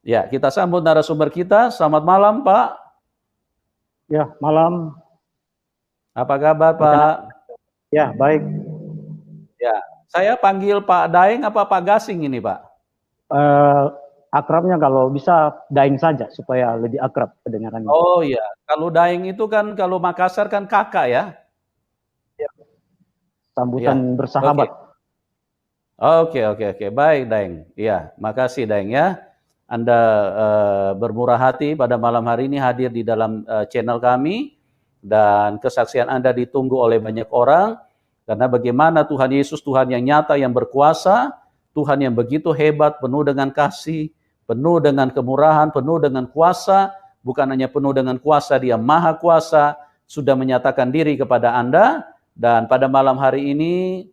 Ya, kita sambut narasumber kita. Selamat malam, Pak. Ya, malam. Apa kabar, Pak? Ya, baik. Ya, saya panggil Pak Daeng apa Pak Gasing ini, Pak? Akrabnya kalau bisa Daeng saja supaya lebih akrab kedengarannya. Oh iya, kalau Daeng itu kan kalau Makassar kan kakak ya? Ya, sambutan Ya, oke. bersahabat. Oke. Baik, Daeng. Ya, makasih Daeng ya. Anda bermurah hati pada malam hari ini hadir di dalam channel kami dan kesaksian Anda ditunggu oleh banyak orang karena bagaimana Tuhan Yesus, Tuhan yang nyata, yang berkuasa, Tuhan yang begitu hebat, penuh dengan kasih, penuh dengan kemurahan, penuh dengan kuasa, bukan hanya penuh dengan kuasa, Dia maha kuasa, sudah menyatakan diri kepada Anda dan pada malam hari ini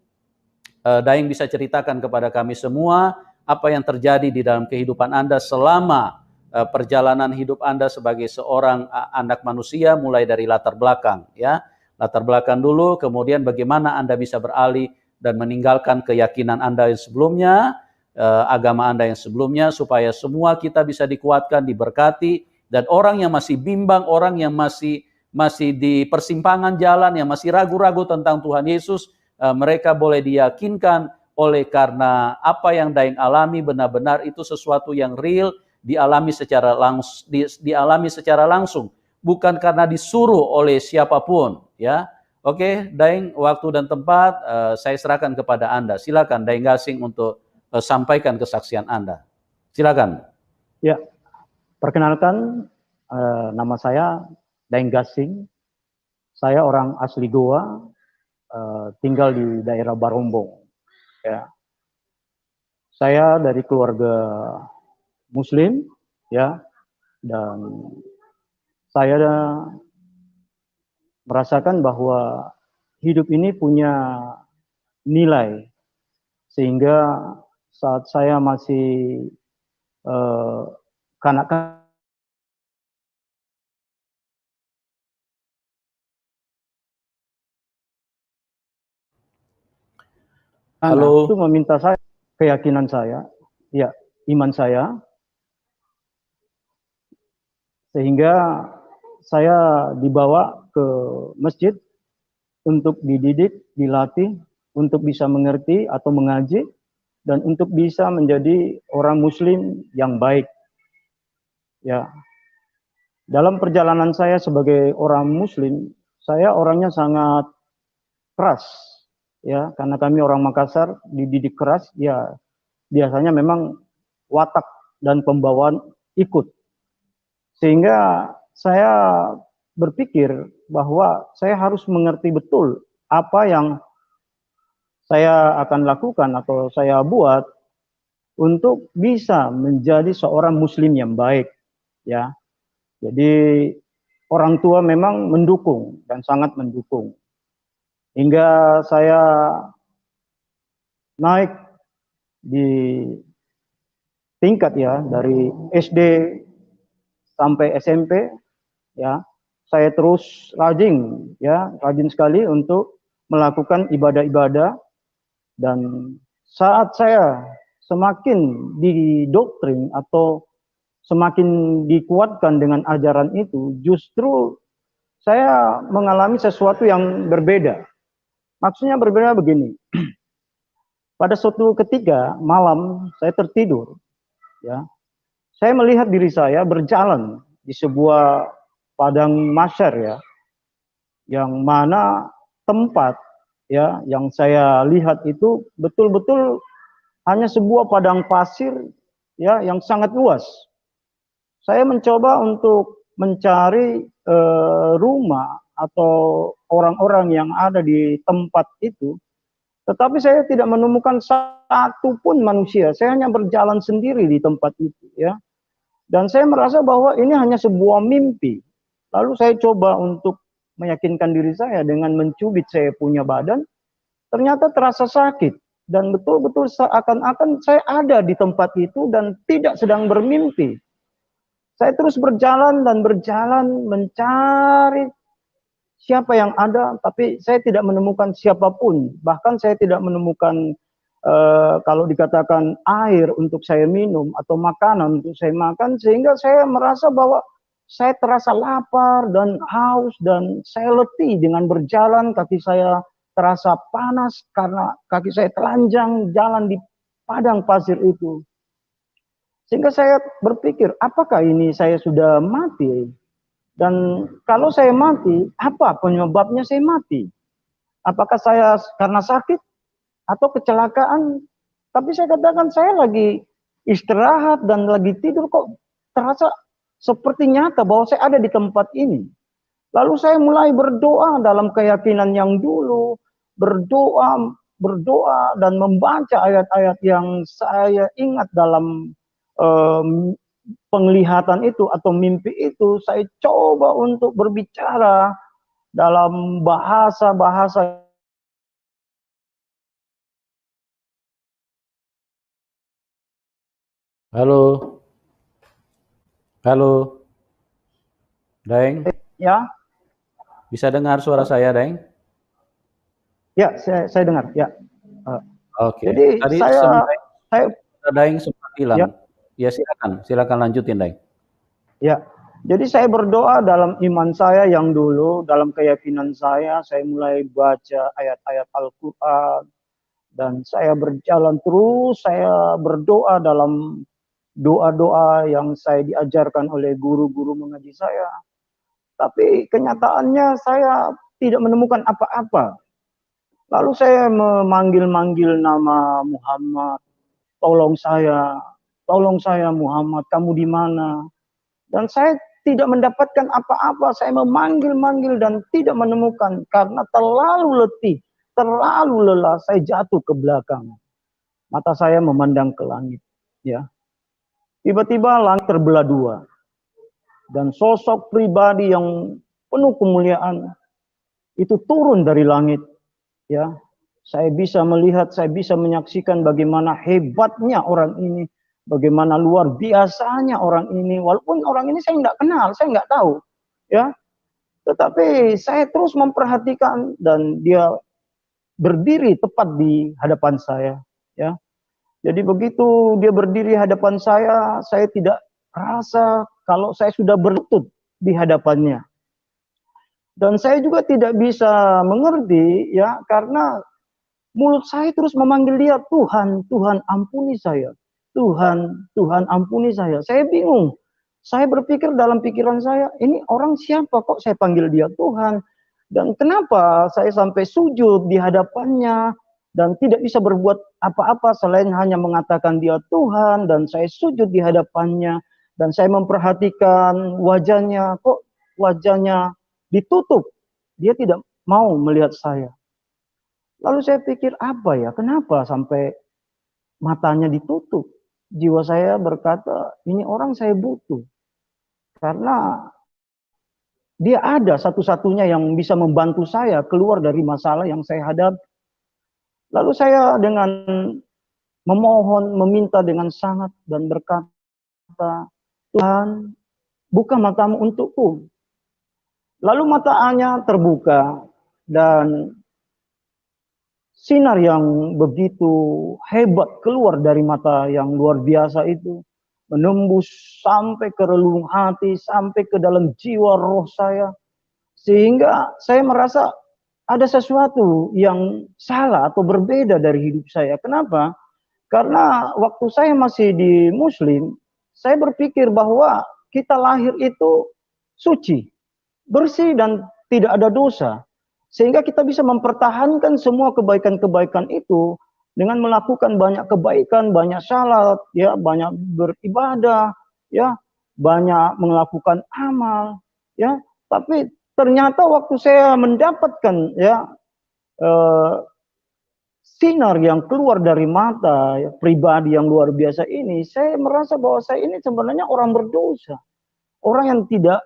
Daeng bisa ceritakan kepada kami semua apa yang terjadi di dalam kehidupan Anda selama perjalanan hidup Anda sebagai seorang anak manusia mulai dari latar belakang ya. Latar belakang dulu, kemudian bagaimana Anda bisa beralih dan meninggalkan keyakinan Anda yang sebelumnya, agama Anda yang sebelumnya supaya semua kita bisa dikuatkan, diberkati dan orang yang masih bimbang, orang yang masih di persimpangan jalan, yang masih ragu-ragu tentang Tuhan Yesus, mereka boleh diyakinkan oleh karena apa yang Daeng alami benar-benar itu sesuatu yang real, dialami secara langsung, bukan karena disuruh oleh siapapun ya. Oke, Daeng, waktu dan tempat saya serahkan kepada Anda. Silakan Daeng Gasing untuk sampaikan kesaksian Anda. Silakan. Ya, perkenalkan nama saya Daeng Gasing. Saya orang asli Goa, tinggal di daerah Barombong. Ya. Saya dari keluarga Muslim, ya, dan saya merasakan bahwa hidup ini punya nilai, sehingga saat saya masih kanak-kanak, itu Halo. meminta saya keyakinan saya, ya, iman saya, sehingga saya dibawa ke masjid untuk dididik, dilatih, untuk bisa mengerti atau mengaji, dan untuk bisa menjadi orang Muslim yang baik. Ya, dalam perjalanan saya sebagai orang Muslim, saya orangnya sangat keras, ya, karena kami orang Makassar dididik keras, ya, biasanya memang watak dan pembawaan ikut. Sehingga saya berpikir bahwa saya harus mengerti betul apa yang saya akan lakukan atau saya buat untuk bisa menjadi seorang Muslim yang baik, ya. Jadi orang tua memang mendukung dan sangat mendukung. Hingga saya naik di tingkat, ya, dari SD sampai SMP, ya. Saya terus rajin, ya, rajin sekali untuk melakukan ibadah-ibadah, dan saat saya semakin didoktrin atau semakin dikuatkan dengan ajaran itu, justru saya mengalami sesuatu yang berbeda. Maksudnya berbeda begini. Pada suatu ketika malam saya tertidur, ya. Saya melihat diri saya berjalan di sebuah padang mahsyar, ya, yang mana tempat, ya, yang saya lihat itu betul-betul hanya sebuah padang pasir, ya, yang sangat luas. Saya mencoba untuk mencari rumah atau orang-orang yang ada di tempat itu, tetapi saya tidak menemukan satu pun manusia. Saya hanya berjalan sendiri di tempat itu, ya. Dan saya merasa bahwa ini hanya sebuah mimpi. Lalu saya coba untuk meyakinkan diri saya dengan mencubit saya punya badan, ternyata terasa sakit. Dan betul-betul seakan-akan saya ada di tempat itu dan tidak sedang bermimpi. Saya terus berjalan dan berjalan mencari siapa yang ada, tapi saya tidak menemukan siapapun. Bahkan saya tidak menemukan kalau dikatakan air untuk saya minum atau makanan untuk saya makan, sehingga saya merasa bahwa saya terasa lapar dan haus dan saya letih dengan berjalan, kaki saya terasa panas karena kaki saya telanjang jalan di padang pasir itu. Sehingga saya berpikir, apakah ini saya sudah mati? Dan kalau saya mati, apa penyebabnya saya mati? Apakah saya karena sakit atau kecelakaan? Tapi saya katakan saya lagi istirahat dan lagi tidur, kok terasa seperti nyata bahwa saya ada di tempat ini. Lalu saya mulai berdoa dalam keyakinan yang dulu, berdoa dan membaca ayat-ayat yang saya ingat dalam penglihatan itu atau mimpi itu. Saya coba untuk berbicara dalam bahasa-bahasa. Halo, halo, Daeng. Ya, Bisa dengar suara saya, Daeng? ya, saya dengar. Ya. Oke. Jadi Tadi saya Daeng sempat ya, hilang. Ya, silakan lanjutin, Daeng. ya. Jadi saya berdoa dalam iman saya yang dulu, dalam keyakinan saya mulai baca ayat-ayat Al-Qur'an dan saya berjalan terus, saya berdoa dalam doa-doa yang saya diajarkan oleh guru-guru mengaji saya. Tapi kenyataannya saya tidak menemukan apa-apa. Lalu saya memanggil-manggil nama Muhammad, tolong saya Muhammad, kamu di mana? Dan saya tidak mendapatkan apa-apa, saya memanggil-manggil dan tidak menemukan karena terlalu letih, terlalu lelah, saya jatuh ke belakang. Mata saya memandang ke langit, ya. Tiba-tiba langit terbelah dua dan sosok pribadi yang penuh kemuliaan itu turun dari langit, ya. Saya bisa melihat, saya bisa menyaksikan bagaimana hebatnya orang ini, bagaimana luar biasanya orang ini. Walaupun orang ini saya nggak kenal, saya nggak tahu, ya. Tetapi saya terus memperhatikan dan dia berdiri tepat di hadapan saya, ya. Jadi begitu dia berdiri di hadapan saya tidak rasa kalau saya sudah berlutut di hadapannya. Dan saya juga tidak bisa mengerti, ya, karena mulut saya terus memanggil dia, Tuhan, Tuhan ampuni saya. Tuhan, Tuhan ampuni saya. Saya bingung. Saya berpikir dalam pikiran saya, ini orang siapa kok saya panggil dia Tuhan? Dan kenapa saya sampai sujud di hadapannya dan tidak bisa berbuat apa-apa selain hanya mengatakan dia Tuhan, dan saya sujud di hadapannya dan saya memperhatikan wajahnya, kok wajahnya ditutup. Dia tidak mau melihat saya. Lalu saya pikir, apa ya? Kenapa sampai matanya ditutup? Jiwa saya berkata, ini orang saya butuh. Karena dia ada satu-satunya yang bisa membantu saya keluar dari masalah yang saya hadapi. Lalu saya dengan memohon, meminta dengan sangat dan berkata, Tuhan, buka matamu untukku. Lalu matanya terbuka dan sinar yang begitu hebat keluar dari mata yang luar biasa itu, menembus sampai ke relung hati, sampai ke dalam jiwa roh saya. Sehingga saya merasa ada sesuatu yang salah atau berbeda dari hidup saya. Kenapa? Karena waktu saya masih di Muslim, saya berpikir bahwa kita lahir itu suci, bersih dan tidak ada dosa. Sehingga kita bisa mempertahankan semua kebaikan-kebaikan itu dengan melakukan banyak kebaikan, banyak salat, ya, banyak beribadah, ya, banyak melakukan amal, ya. Tapi ternyata waktu saya mendapatkan, ya, sinar yang keluar dari mata, ya, pribadi yang luar biasa ini, saya merasa bahwa saya ini sebenarnya orang berdosa, orang yang tidak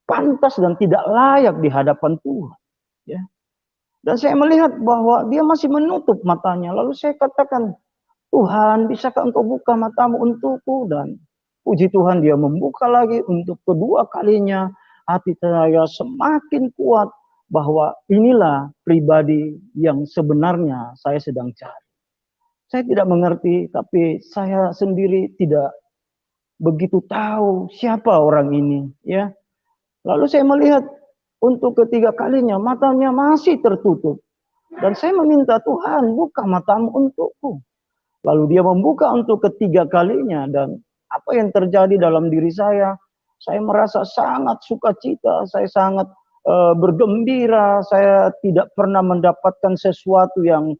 pantas dan tidak layak di hadapan Tuhan, ya. Dan saya melihat bahwa dia masih menutup matanya. Lalu saya katakan, Tuhan, bisakah engkau buka matamu untukku? Dan puji Tuhan, dia membuka lagi untuk kedua kalinya. Hati saya semakin kuat bahwa inilah pribadi yang sebenarnya saya sedang cari. Saya tidak mengerti, tapi saya sendiri tidak begitu tahu siapa orang ini, ya. Lalu saya melihat untuk ketiga kalinya matanya masih tertutup. Dan saya meminta Tuhan, buka matamu untukku. Lalu dia membuka untuk ketiga kalinya dan apa yang terjadi dalam diri saya merasa sangat sukacita, saya sangat bergembira, saya tidak pernah mendapatkan sesuatu yang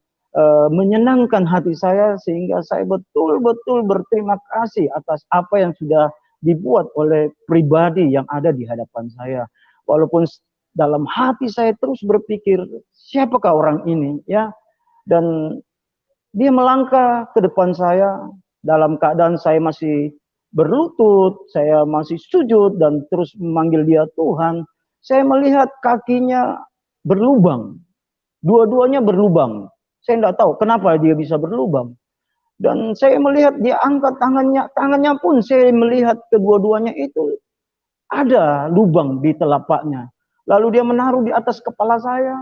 menyenangkan hati saya sehingga saya betul-betul berterima kasih atas apa yang sudah dibuat oleh pribadi yang ada di hadapan saya. Walaupun dalam hati saya terus berpikir, siapakah orang ini, ya? Dan dia melangkah ke depan saya dalam keadaan saya masih berlutut, saya masih sujud dan terus memanggil dia Tuhan. Saya melihat kakinya berlubang, dua-duanya berlubang. Saya tidak tahu kenapa dia bisa berlubang. Dan saya melihat dia angkat tangannya pun saya melihat kedua-duanya itu ada lubang di telapaknya. Lalu dia menaruh di atas kepala saya.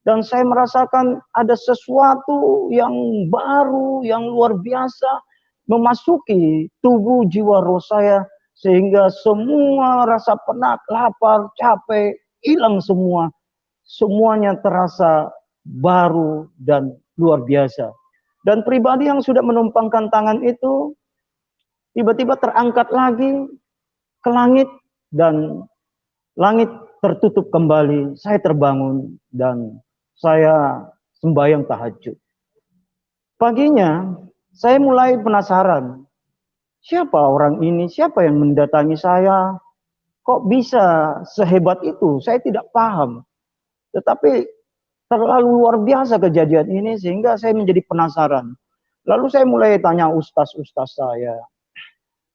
Dan saya merasakan ada sesuatu yang baru, yang luar biasa memasuki tubuh jiwa roh saya. Sehingga semua rasa penat, lapar, capek, hilang semua. Semuanya terasa baru dan luar biasa. Dan pribadi yang sudah menumpangkan tangan itu tiba-tiba terangkat lagi ke langit dan langit tertutup kembali. Saya terbangun dan saya sembahyang tahajud. Paginya saya mulai penasaran. Siapa orang ini? Siapa yang mendatangi saya? Kok bisa sehebat itu? Saya tidak paham. Tetapi terlalu luar biasa kejadian ini sehingga saya menjadi penasaran. Lalu saya mulai tanya ustaz-ustaz saya.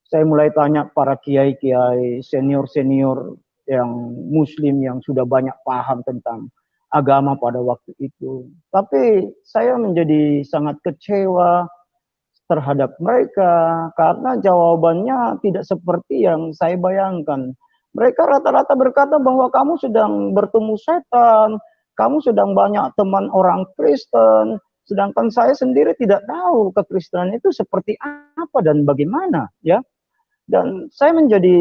Saya mulai tanya para kiai-kiai, senior-senior yang muslim yang sudah banyak paham tentang agama pada waktu itu. Tapi saya menjadi sangat kecewa terhadap mereka karena jawabannya tidak seperti yang saya bayangkan. Mereka rata-rata berkata bahwa kamu sedang bertemu setan, kamu sedang banyak teman orang Kristen, sedangkan saya sendiri tidak tahu kekristenan itu seperti apa dan bagaimana, ya. Dan saya menjadi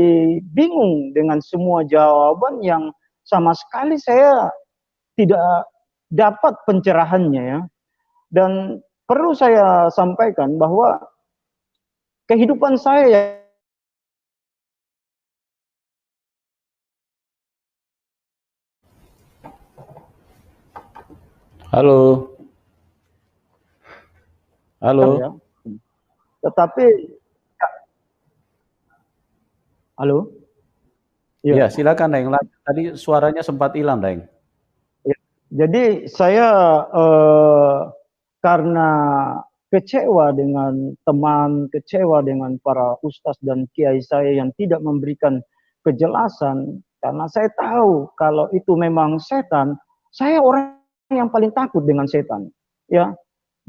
bingung dengan semua jawaban yang sama sekali saya tidak dapat pencerahannya, ya. Dan perlu saya sampaikan bahwa kehidupan saya Halo, ya, halo. tetapi halo, ya. Iya, silakan, Deng. Tadi suaranya sempat hilang, Deng. Ya. Jadi saya karena kecewa dengan teman, kecewa dengan para ustadz dan kiai saya yang tidak memberikan kejelasan, karena saya tahu kalau itu memang setan, saya orang yang paling takut dengan setan. Ya,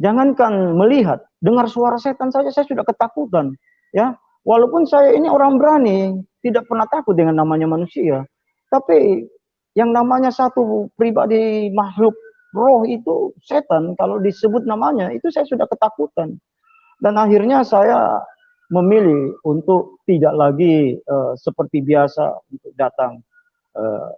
jangankan melihat, dengar suara setan saja saya sudah ketakutan. Ya, walaupun saya ini orang berani, tidak pernah takut dengan namanya manusia, tapi yang namanya satu pribadi makhluk roh itu setan, kalau disebut namanya itu saya sudah ketakutan. Dan akhirnya saya memilih untuk tidak lagi seperti biasa untuk datang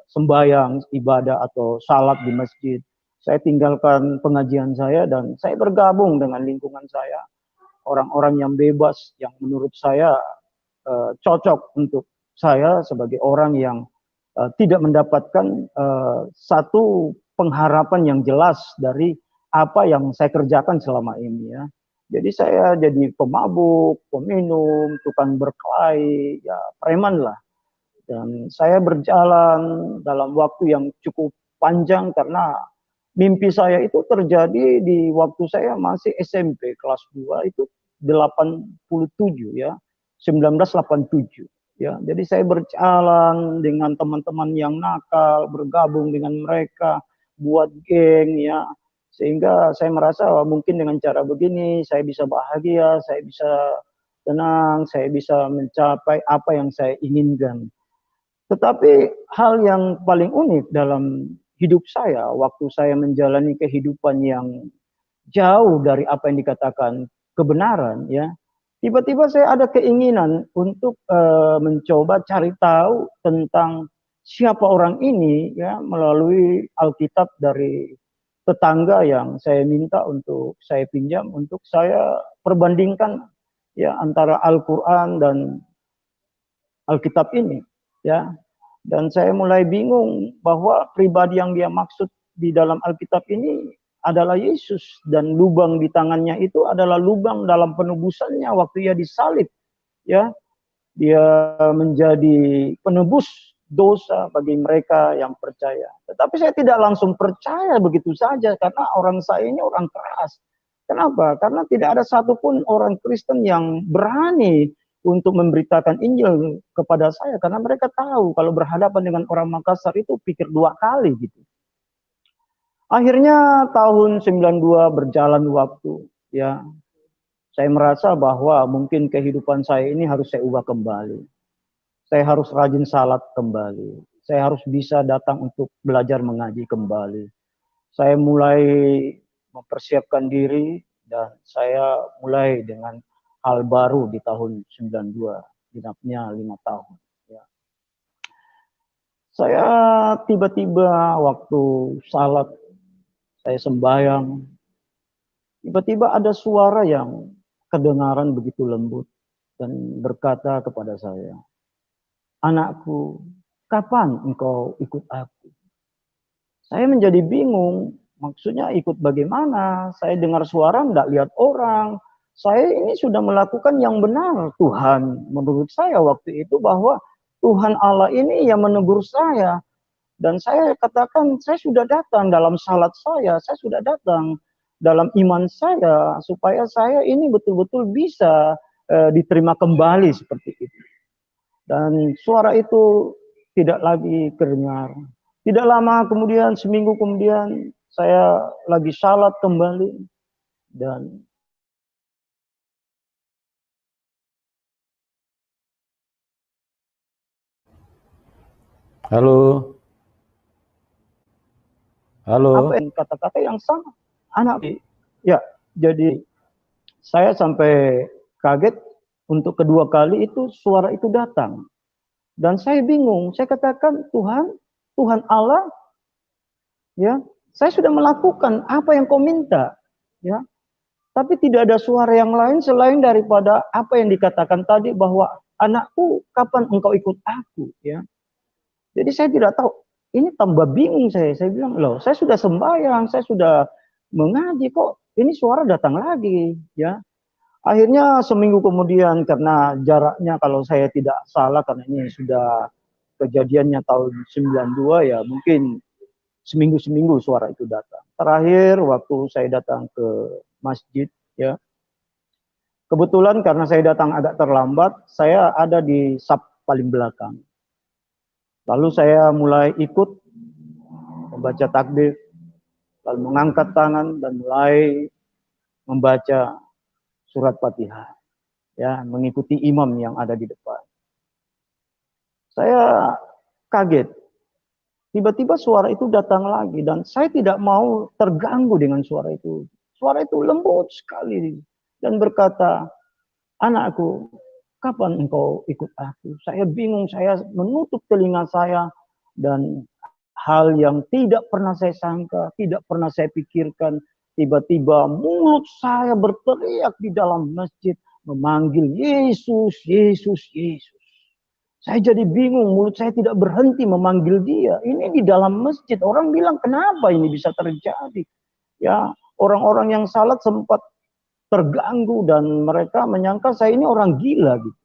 sembahyang, ibadah atau salat di masjid. Saya tinggalkan pengajian saya dan saya bergabung dengan lingkungan saya, orang-orang yang bebas yang menurut saya cocok untuk saya sebagai orang yang tidak mendapatkan satu pengharapan yang jelas dari apa yang saya kerjakan selama ini, ya. Jadi saya jadi pemabuk, peminum, tukang berkelahi, ya preman lah. Dan saya berjalan dalam waktu yang cukup panjang karena mimpi saya itu terjadi di waktu saya masih SMP kelas 2 itu 87, ya. 1987. Ya, jadi saya berjalan dengan teman-teman yang nakal, bergabung dengan mereka, buat geng, ya. Sehingga saya merasa mungkin dengan cara begini saya bisa bahagia, saya bisa tenang, saya bisa mencapai apa yang saya inginkan. Tetapi hal yang paling unik dalam hidup saya waktu saya menjalani kehidupan yang jauh dari apa yang dikatakan kebenaran, ya. Tiba-tiba saya ada keinginan untuk mencoba cari tahu tentang siapa orang ini, ya, melalui Alkitab dari tetangga yang saya minta untuk saya pinjam untuk saya perbandingkan, ya, antara Al-Quran dan Alkitab ini, ya. Dan saya mulai bingung bahwa pribadi yang dia maksud di dalam Alkitab ini adalah Yesus, dan lubang di tangannya itu adalah lubang dalam penebusannya waktu ia disalib, ya. Dia menjadi penebus dosa bagi mereka yang percaya. Tetapi saya tidak langsung percaya begitu saja karena orang saya ini orang keras. Kenapa? Karena tidak ada satupun orang Kristen yang berani untuk memberitakan Injil kepada saya, karena mereka tahu kalau berhadapan dengan orang Makassar itu pikir dua kali gitu. Akhirnya tahun 92 berjalan waktu, ya. Saya merasa bahwa mungkin kehidupan saya ini harus saya ubah kembali. Saya harus rajin salat kembali. Saya harus bisa datang untuk belajar mengaji kembali. Saya mulai mempersiapkan diri dan saya mulai dengan hal baru di tahun 92, genapnya 5 tahun. Ya. Saya tiba-tiba waktu salat, saya sembahyang, tiba-tiba ada suara yang kedengaran begitu lembut dan berkata kepada saya, "Anakku, kapan engkau ikut aku?" Saya menjadi bingung, maksudnya ikut bagaimana? Saya dengar suara, enggak lihat orang. Saya ini sudah melakukan yang benar, Tuhan. Menurut saya waktu itu bahwa Tuhan Allah ini yang menegur saya. Dan saya katakan, saya sudah datang dalam salat saya sudah datang dalam iman saya, supaya saya ini betul-betul bisa diterima kembali seperti itu. Dan suara itu tidak lagi terdengar. Tidak lama kemudian, seminggu kemudian, saya lagi salat kembali. Dan Halo. Halo. apa yang kata-kata yang sama. Anak, ya, jadi saya sampai kaget untuk kedua kali itu suara itu datang. Dan saya bingung, saya katakan, Tuhan Allah, ya, saya sudah melakukan apa yang kau minta, ya. Tapi tidak ada suara yang lain selain daripada apa yang dikatakan tadi bahwa anakku, kapan engkau ikut aku, ya. Jadi saya tidak tahu, ini tambah bingung saya. Saya bilang, loh, saya sudah sembahyang, saya sudah mengaji, kok ini suara datang lagi, ya. Akhirnya seminggu kemudian, karena jaraknya kalau saya tidak salah, karena ini sudah kejadiannya tahun 92, ya mungkin seminggu-seminggu suara itu datang. Terakhir waktu saya datang ke masjid, ya, kebetulan karena saya datang agak terlambat, saya ada di saf paling belakang. Lalu saya mulai ikut membaca takbir, lalu mengangkat tangan dan mulai membaca surat Fatihah, ya, mengikuti imam yang ada di depan. Saya kaget. Tiba-tiba suara itu datang lagi dan saya tidak mau terganggu dengan suara itu. Suara itu lembut sekali dan berkata, "Anakku, kapan engkau ikut aku?" Saya bingung, saya menutup telinga saya, dan hal yang tidak pernah saya sangka, tidak pernah saya pikirkan, tiba-tiba mulut saya berteriak di dalam masjid memanggil Yesus, Yesus, Yesus. Saya jadi bingung, mulut saya tidak berhenti memanggil dia. Ini di dalam masjid, orang bilang kenapa ini bisa terjadi? Ya, orang-orang yang salat sempat terganggu dan mereka menyangka saya ini orang gila gitu.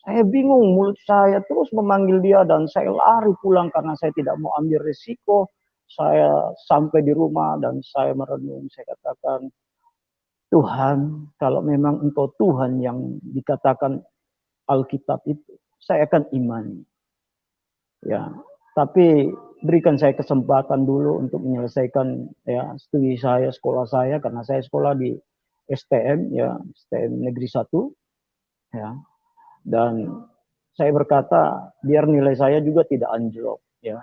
Saya bingung, mulut saya terus memanggil dia dan saya lari pulang karena saya tidak mau ambil risiko. Saya sampai di rumah dan saya merenung, saya katakan, Tuhan, kalau memang engkau Tuhan yang dikatakan Alkitab itu, saya akan imani. Ya, tapi berikan saya kesempatan dulu untuk menyelesaikan, ya, studi saya, sekolah saya, karena saya sekolah di STM, ya, STM Negeri 1, ya. Dan saya berkata biar nilai saya juga tidak anjlok, ya.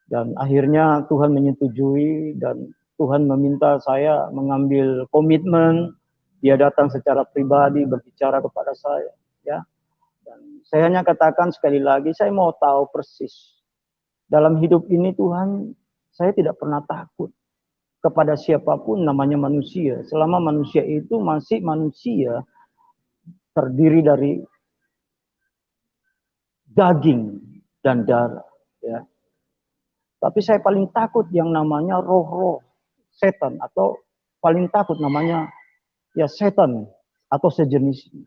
Dan akhirnya Tuhan menyetujui dan Tuhan meminta saya mengambil komitmen, dia datang secara pribadi berbicara kepada saya, ya. Dan saya hanya katakan sekali lagi, saya mau tahu persis dalam hidup ini Tuhan, saya tidak pernah takut kepada siapapun namanya manusia. Selama manusia itu masih manusia, terdiri dari daging dan darah, ya. Tapi saya paling takut yang namanya roh-roh setan, atau paling takut namanya ya setan atau sejenisnya.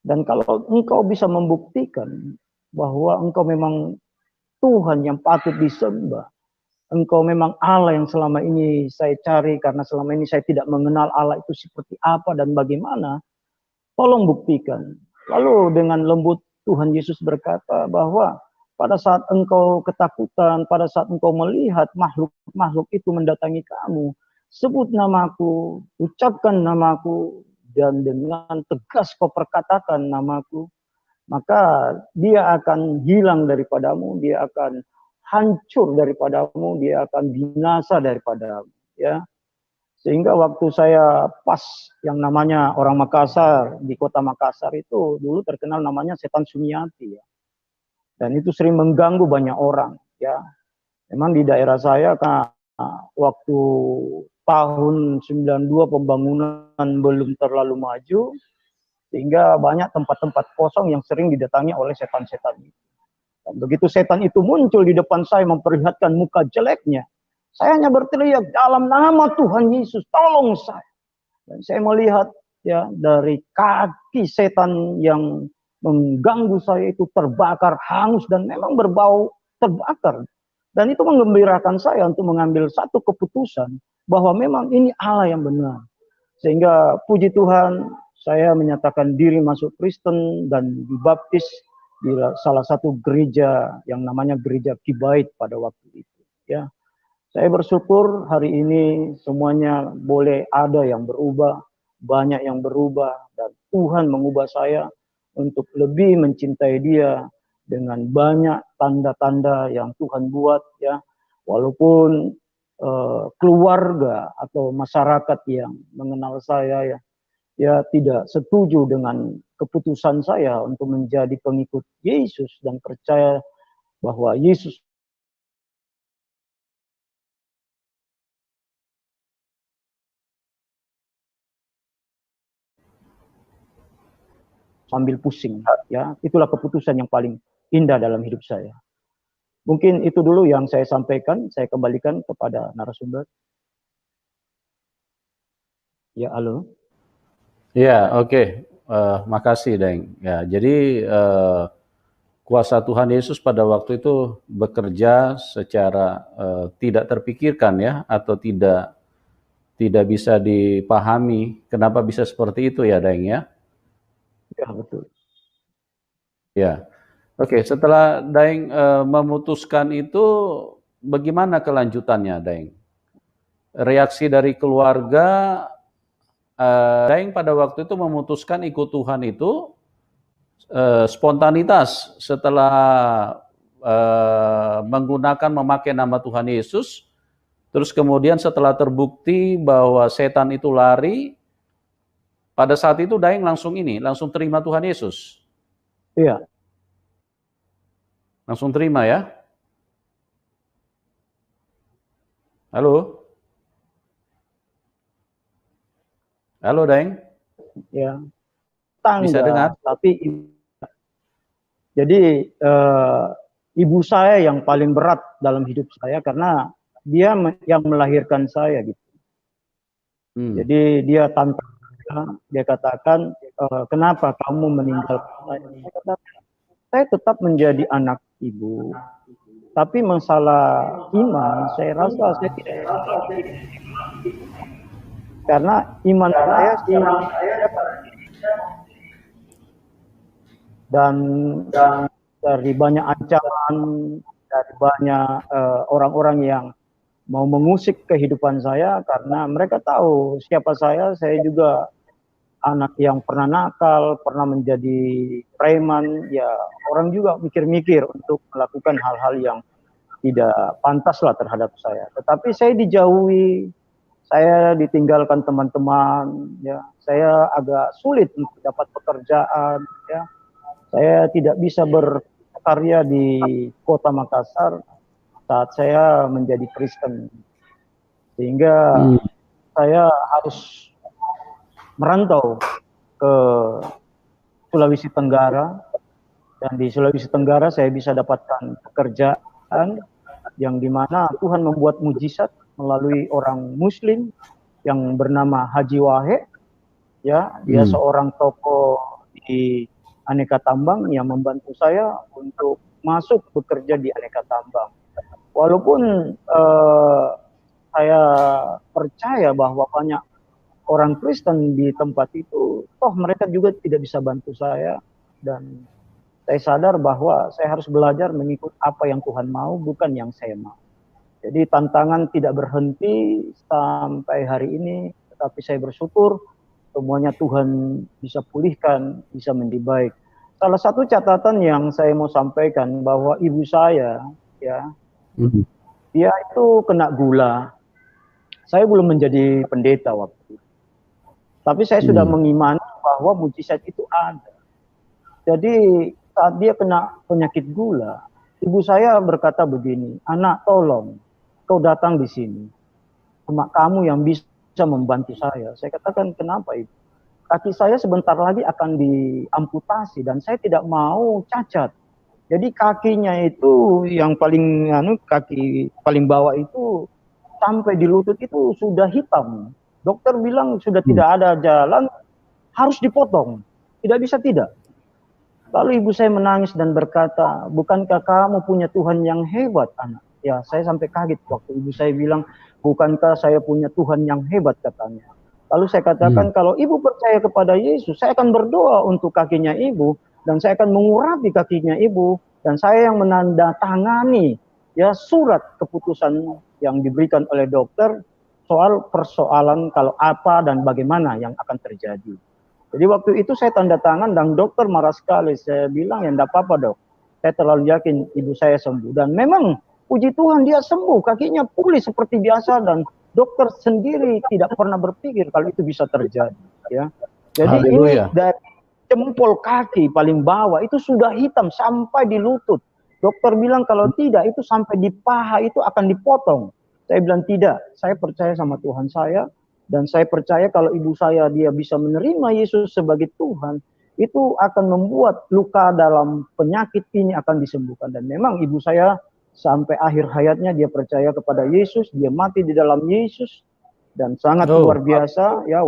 Dan kalau engkau bisa membuktikan bahwa engkau memang Tuhan yang patut disembah, engkau memang Allah yang selama ini saya cari, karena selama ini saya tidak mengenal Allah itu seperti apa dan bagaimana, tolong buktikan. Lalu dengan lembut Tuhan Yesus berkata bahwa pada saat engkau ketakutan, pada saat engkau melihat makhluk-makhluk itu mendatangi kamu, sebut namaku, ucapkan namaku, dan dengan tegas kau perkatakan namaku, maka dia akan hilang daripadamu, dia akan hancur daripadamu, dia akan binasa daripadamu, ya. Sehingga waktu saya pas yang namanya orang Makassar, di kota Makassar itu dulu terkenal namanya setan Sumiati, ya. Dan itu sering mengganggu banyak orang, ya. Memang di daerah saya kan waktu tahun 92 pembangunan belum terlalu maju, sehingga banyak tempat-tempat kosong yang sering didatangi oleh setan-setan itu. Dan begitu setan itu muncul di depan saya memperlihatkan muka jeleknya, saya hanya berteriak dalam nama Tuhan Yesus, tolong saya. Dan saya melihat ya dari kaki setan yang mengganggu saya itu terbakar, hangus, dan memang berbau terbakar. Dan itu menggembirakan saya untuk mengambil satu keputusan bahwa memang ini Allah yang benar. Sehingga puji Tuhan, saya menyatakan diri masuk Kristen dan dibaptis di salah satu gereja yang namanya Gereja Kibait pada waktu itu, ya. Saya bersyukur hari ini semuanya boleh ada yang berubah, banyak yang berubah, dan Tuhan mengubah saya untuk lebih mencintai Dia dengan banyak tanda-tanda yang Tuhan buat, ya. Walaupun keluarga atau masyarakat yang mengenal saya ya tidak setuju dengan keputusan saya untuk menjadi pengikut Yesus dan percaya bahwa Yesus sambil pusing, ya. Itulah keputusan yang paling indah dalam hidup saya. Mungkin itu dulu yang saya sampaikan, saya kembalikan kepada narasumber. Ya, halo. Ya, oke. Makasih, Deng. Ya, jadi kuasa Tuhan Yesus pada waktu itu bekerja secara tidak terpikirkan, ya, atau tidak bisa dipahami. Kenapa bisa seperti itu, ya, Deng, ya? Ya, betul. Ya. Oke, setelah Daeng memutuskan itu, bagaimana kelanjutannya, Daeng? Reaksi dari keluarga, Daeng pada waktu itu memutuskan ikut Tuhan itu spontanitas setelah menggunakan memakai nama Tuhan Yesus, terus kemudian setelah terbukti bahwa setan itu lari, pada saat itu Daeng langsung terima Tuhan Yesus. Iya. Langsung terima, ya? Halo? Halo, Daeng? Ya. Bisa dengar? Tapi jadi ibu saya yang paling berat dalam hidup saya karena dia yang melahirkan saya gitu. Jadi dia tantang, dia katakan kenapa kamu meninggalkan saya? Saya katakan, saya tetap menjadi anak ibu, tapi masalah iman saya rasa saya tidak, karena iman saya dan dari banyak ancaman, dari banyak orang-orang yang mau mengusik kehidupan saya karena mereka tahu siapa saya juga anak yang pernah nakal, pernah menjadi preman, ya orang juga mikir-mikir untuk melakukan hal-hal yang tidak pantaslah terhadap saya. Tetapi saya dijauhi, saya ditinggalkan teman-teman, ya. Saya agak sulit untuk dapat pekerjaan, ya. Saya tidak bisa berkarya di Kota Makassar saat saya menjadi Kristen. Sehingga saya harus merantau ke Sulawesi Tenggara, dan di Sulawesi Tenggara saya bisa dapatkan pekerjaan yang dimana Tuhan membuat mujizat melalui orang Muslim yang bernama Haji Wahe, ya. Dia seorang tokoh di Aneka Tambang yang membantu saya untuk masuk bekerja di Aneka Tambang. Walaupun saya percaya bahwa banyak orang Kristen di tempat itu, toh mereka juga tidak bisa bantu saya, dan saya sadar bahwa saya harus belajar mengikut apa yang Tuhan mau, bukan yang saya mau. Jadi tantangan tidak berhenti sampai hari ini, tetapi saya bersyukur semuanya Tuhan bisa pulihkan, bisa menjadi baik. Salah satu catatan yang saya mau sampaikan bahwa ibu saya, ya, dia itu kena gula. Saya belum menjadi pendeta waktu itu, tapi saya sudah mengimani bahwa mujizat itu ada. Jadi saat dia kena penyakit gula, ibu saya berkata begini, "Anak, tolong kau datang di sini. Cuma kamu yang bisa membantu saya." Saya katakan, "Kenapa, Ibu? Kaki saya sebentar lagi akan diamputasi dan saya tidak mau cacat." Jadi kakinya itu yang paling kaki paling bawah itu sampai di lutut itu sudah hitam. Dokter bilang sudah tidak ada jalan, harus dipotong. Tidak bisa tidak. Lalu ibu saya menangis dan berkata, "Bukankah kamu punya Tuhan yang hebat, anak?" Ya, saya sampai kaget waktu ibu saya bilang, "Bukankah saya punya Tuhan yang hebat?" katanya. Lalu saya katakan, "Kalau ibu percaya kepada Yesus, saya akan berdoa untuk kakinya ibu, dan saya akan mengurapi kakinya ibu, dan saya yang menandatangani ya surat keputusan yang diberikan oleh dokter soal persoalan kalau apa dan bagaimana yang akan terjadi." Jadi waktu itu saya tanda tangan dan dokter marah sekali. Saya bilang, "Ya enggak apa-apa, Dok. Saya terlalu yakin ibu saya sembuh." Dan memang puji Tuhan dia sembuh, kakinya pulih seperti biasa, dan dokter sendiri tidak pernah berpikir kalau itu bisa terjadi, ya. Jadi Haleluya. ini dari jempol kaki paling bawah itu sudah hitam sampai di lutut. Dokter bilang kalau tidak itu sampai di paha itu akan dipotong. Saya bilang tidak, saya percaya sama Tuhan saya, dan saya percaya kalau ibu saya dia bisa menerima Yesus sebagai Tuhan, itu akan membuat luka dalam penyakit ini akan disembuhkan. Dan memang ibu saya sampai akhir hayatnya dia percaya kepada Yesus, dia mati di dalam Yesus, dan sangat luar biasa, ya.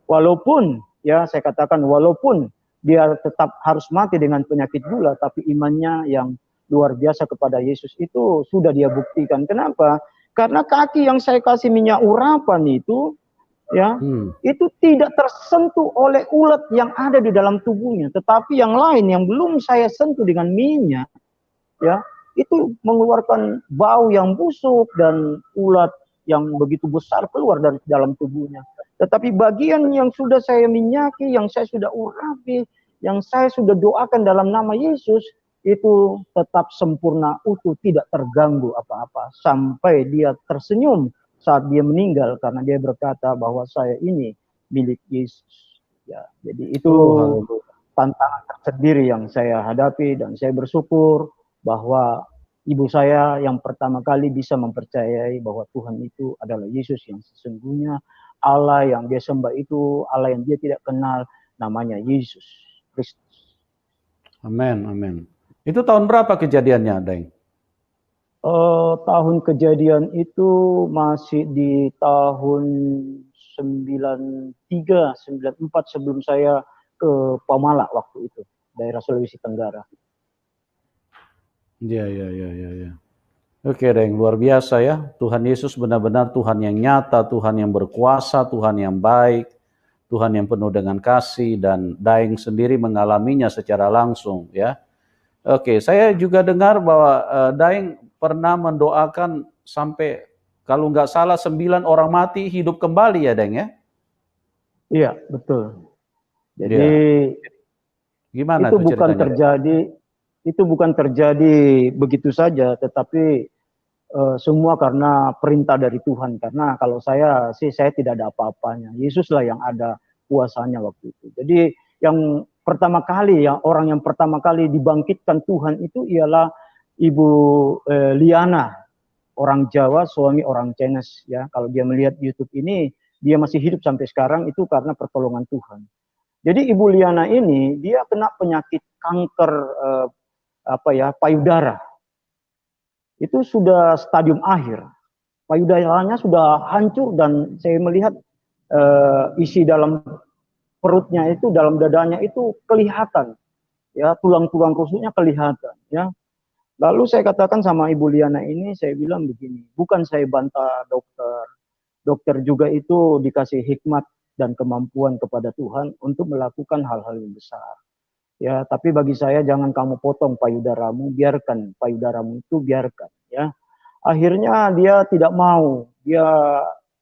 Walaupun ya saya katakan walaupun dia tetap harus mati dengan penyakit gula, tapi imannya yang luar biasa kepada Yesus itu sudah dia buktikan. Kenapa? Karena kaki yang saya kasih minyak urapan itu, ya, itu tidak tersentuh oleh ulat yang ada di dalam tubuhnya, tetapi yang lain yang belum saya sentuh dengan minyak, ya, itu mengeluarkan bau yang busuk dan ulat yang begitu besar keluar dari dalam tubuhnya. Tetapi bagian yang sudah saya minyaki, yang saya sudah urapi, yang saya sudah doakan dalam nama Yesus, itu tetap sempurna, utuh, tidak terganggu apa-apa. Sampai dia tersenyum saat dia meninggal, karena dia berkata bahwa saya ini milik Yesus. Ya, jadi itu tantangan tersendiri yang saya hadapi, dan saya bersyukur bahwa ibu saya yang pertama kali bisa mempercayai bahwa Tuhan itu adalah Yesus yang sesungguhnya. Allah yang dia sembah itu Allah yang dia tidak kenal, namanya Yesus Kristus. Amin, amin. Itu tahun berapa kejadiannya, Deng? Tahun kejadian itu masih di tahun 93, 94 sebelum saya ke Pamala waktu itu, daerah Sulawesi Tenggara. Ya. Oke, Deng, luar biasa ya. Tuhan Yesus benar-benar Tuhan yang nyata, Tuhan yang berkuasa, Tuhan yang baik, Tuhan yang penuh dengan kasih, dan Daeng sendiri mengalaminya secara langsung ya. Oke, saya juga dengar bahwa Daeng pernah mendoakan sampai kalau nggak salah 9 orang mati hidup kembali ya, Daeng ya? Iya, betul. Jadi Gimana itu bukan ceritanya? terjadi, itu bukan terjadi begitu saja, tetapi semua karena perintah dari Tuhan. Karena kalau saya sih, saya tidak ada apa-apanya. Yesuslah yang ada kuasanya waktu itu. Jadi yang pertama kali, yang orang yang pertama kali dibangkitkan Tuhan itu ialah Ibu Liana, orang Jawa, suami orang Chinese. Ya, kalau dia melihat YouTube ini, dia masih hidup sampai sekarang itu karena pertolongan Tuhan. Jadi Ibu Liana ini dia kena penyakit kanker payudara. Itu sudah stadium akhir. Payudaranya sudah hancur dan saya melihat isi dalam perutnya itu, dalam dadanya itu kelihatan. Ya, tulang-tulang rusuknya kelihatan, ya. Lalu saya katakan sama Ibu Liana ini, saya bilang begini, bukan saya bantah dokter. Dokter juga itu dikasih hikmat dan kemampuan kepada Tuhan untuk melakukan hal-hal yang besar. Ya, tapi bagi saya jangan kamu potong payudaramu, biarkan payudaramu itu biarkan, ya. Akhirnya dia tidak mau, dia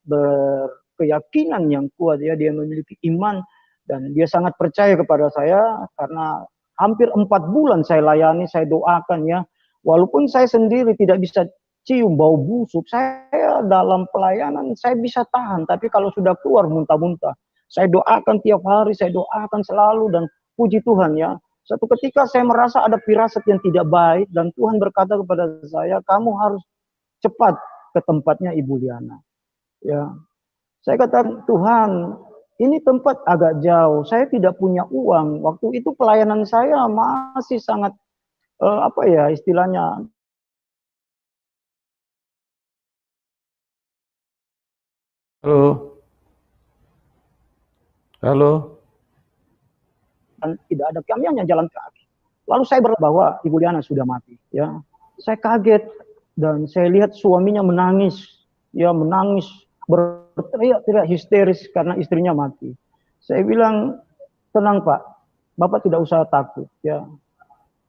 berkeyakinan yang kuat, ya, dia memiliki iman dan dia sangat percaya kepada saya karena hampir 4 bulan saya layani, saya doakan, ya. Walaupun saya sendiri tidak bisa cium bau busuk, saya dalam pelayanan saya bisa tahan, tapi kalau sudah keluar muntah-muntah, saya doakan tiap hari, saya doakan selalu dan puji Tuhan, ya. Suatu ketika saya merasa ada firasat yang tidak baik dan Tuhan berkata kepada saya, kamu harus cepat ke tempatnya Ibu Liana. Ya, saya kata Tuhan, ini tempat agak jauh, saya tidak punya uang. Waktu itu pelayanan saya masih sangat istilahnya. Halo, halo. Dan tidak ada, kami hanya jalan kaki. Lalu saya berkata bahwa Ibu Liana sudah mati. Ya, saya kaget dan saya lihat suaminya menangis, ya, menangis, berteriak-teriak histeris karena istrinya mati. Saya bilang, tenang Pak, Bapak tidak usah takut, ya.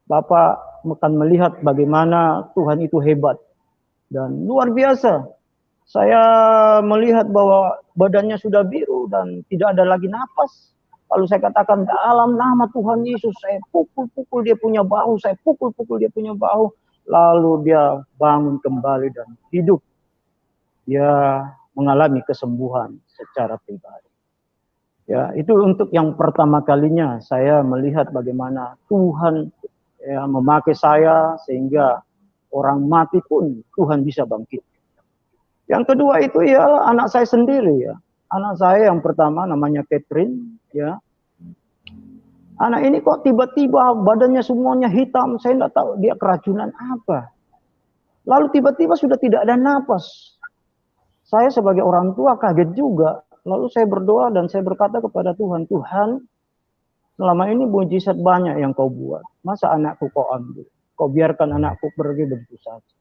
Bapak akan melihat bagaimana Tuhan itu hebat dan luar biasa. Saya melihat bahwa badannya sudah biru dan tidak ada lagi napas. Lalu saya katakan, dalam nama Tuhan Yesus, saya pukul-pukul dia punya bahu, saya pukul-pukul dia punya bahu. Lalu dia bangun kembali dan hidup. Dia mengalami kesembuhan secara pribadi. Ya, itu untuk yang pertama kalinya saya melihat bagaimana Tuhan, ya, memakai saya sehingga orang mati pun Tuhan bisa bangkit. Yang kedua itu ya anak saya sendiri, ya. Anak saya yang pertama namanya Catherine, ya. Anak ini kok tiba-tiba badannya semuanya hitam, saya tidak tahu dia keracunan apa. Lalu tiba-tiba sudah tidak ada napas. Saya sebagai orang tua kaget juga. Lalu saya berdoa dan saya berkata kepada Tuhan, Tuhan, selama ini mujizat banyak yang kau buat. Masa anakku kau ambil? Kau biarkan anakku pergi begitu saja.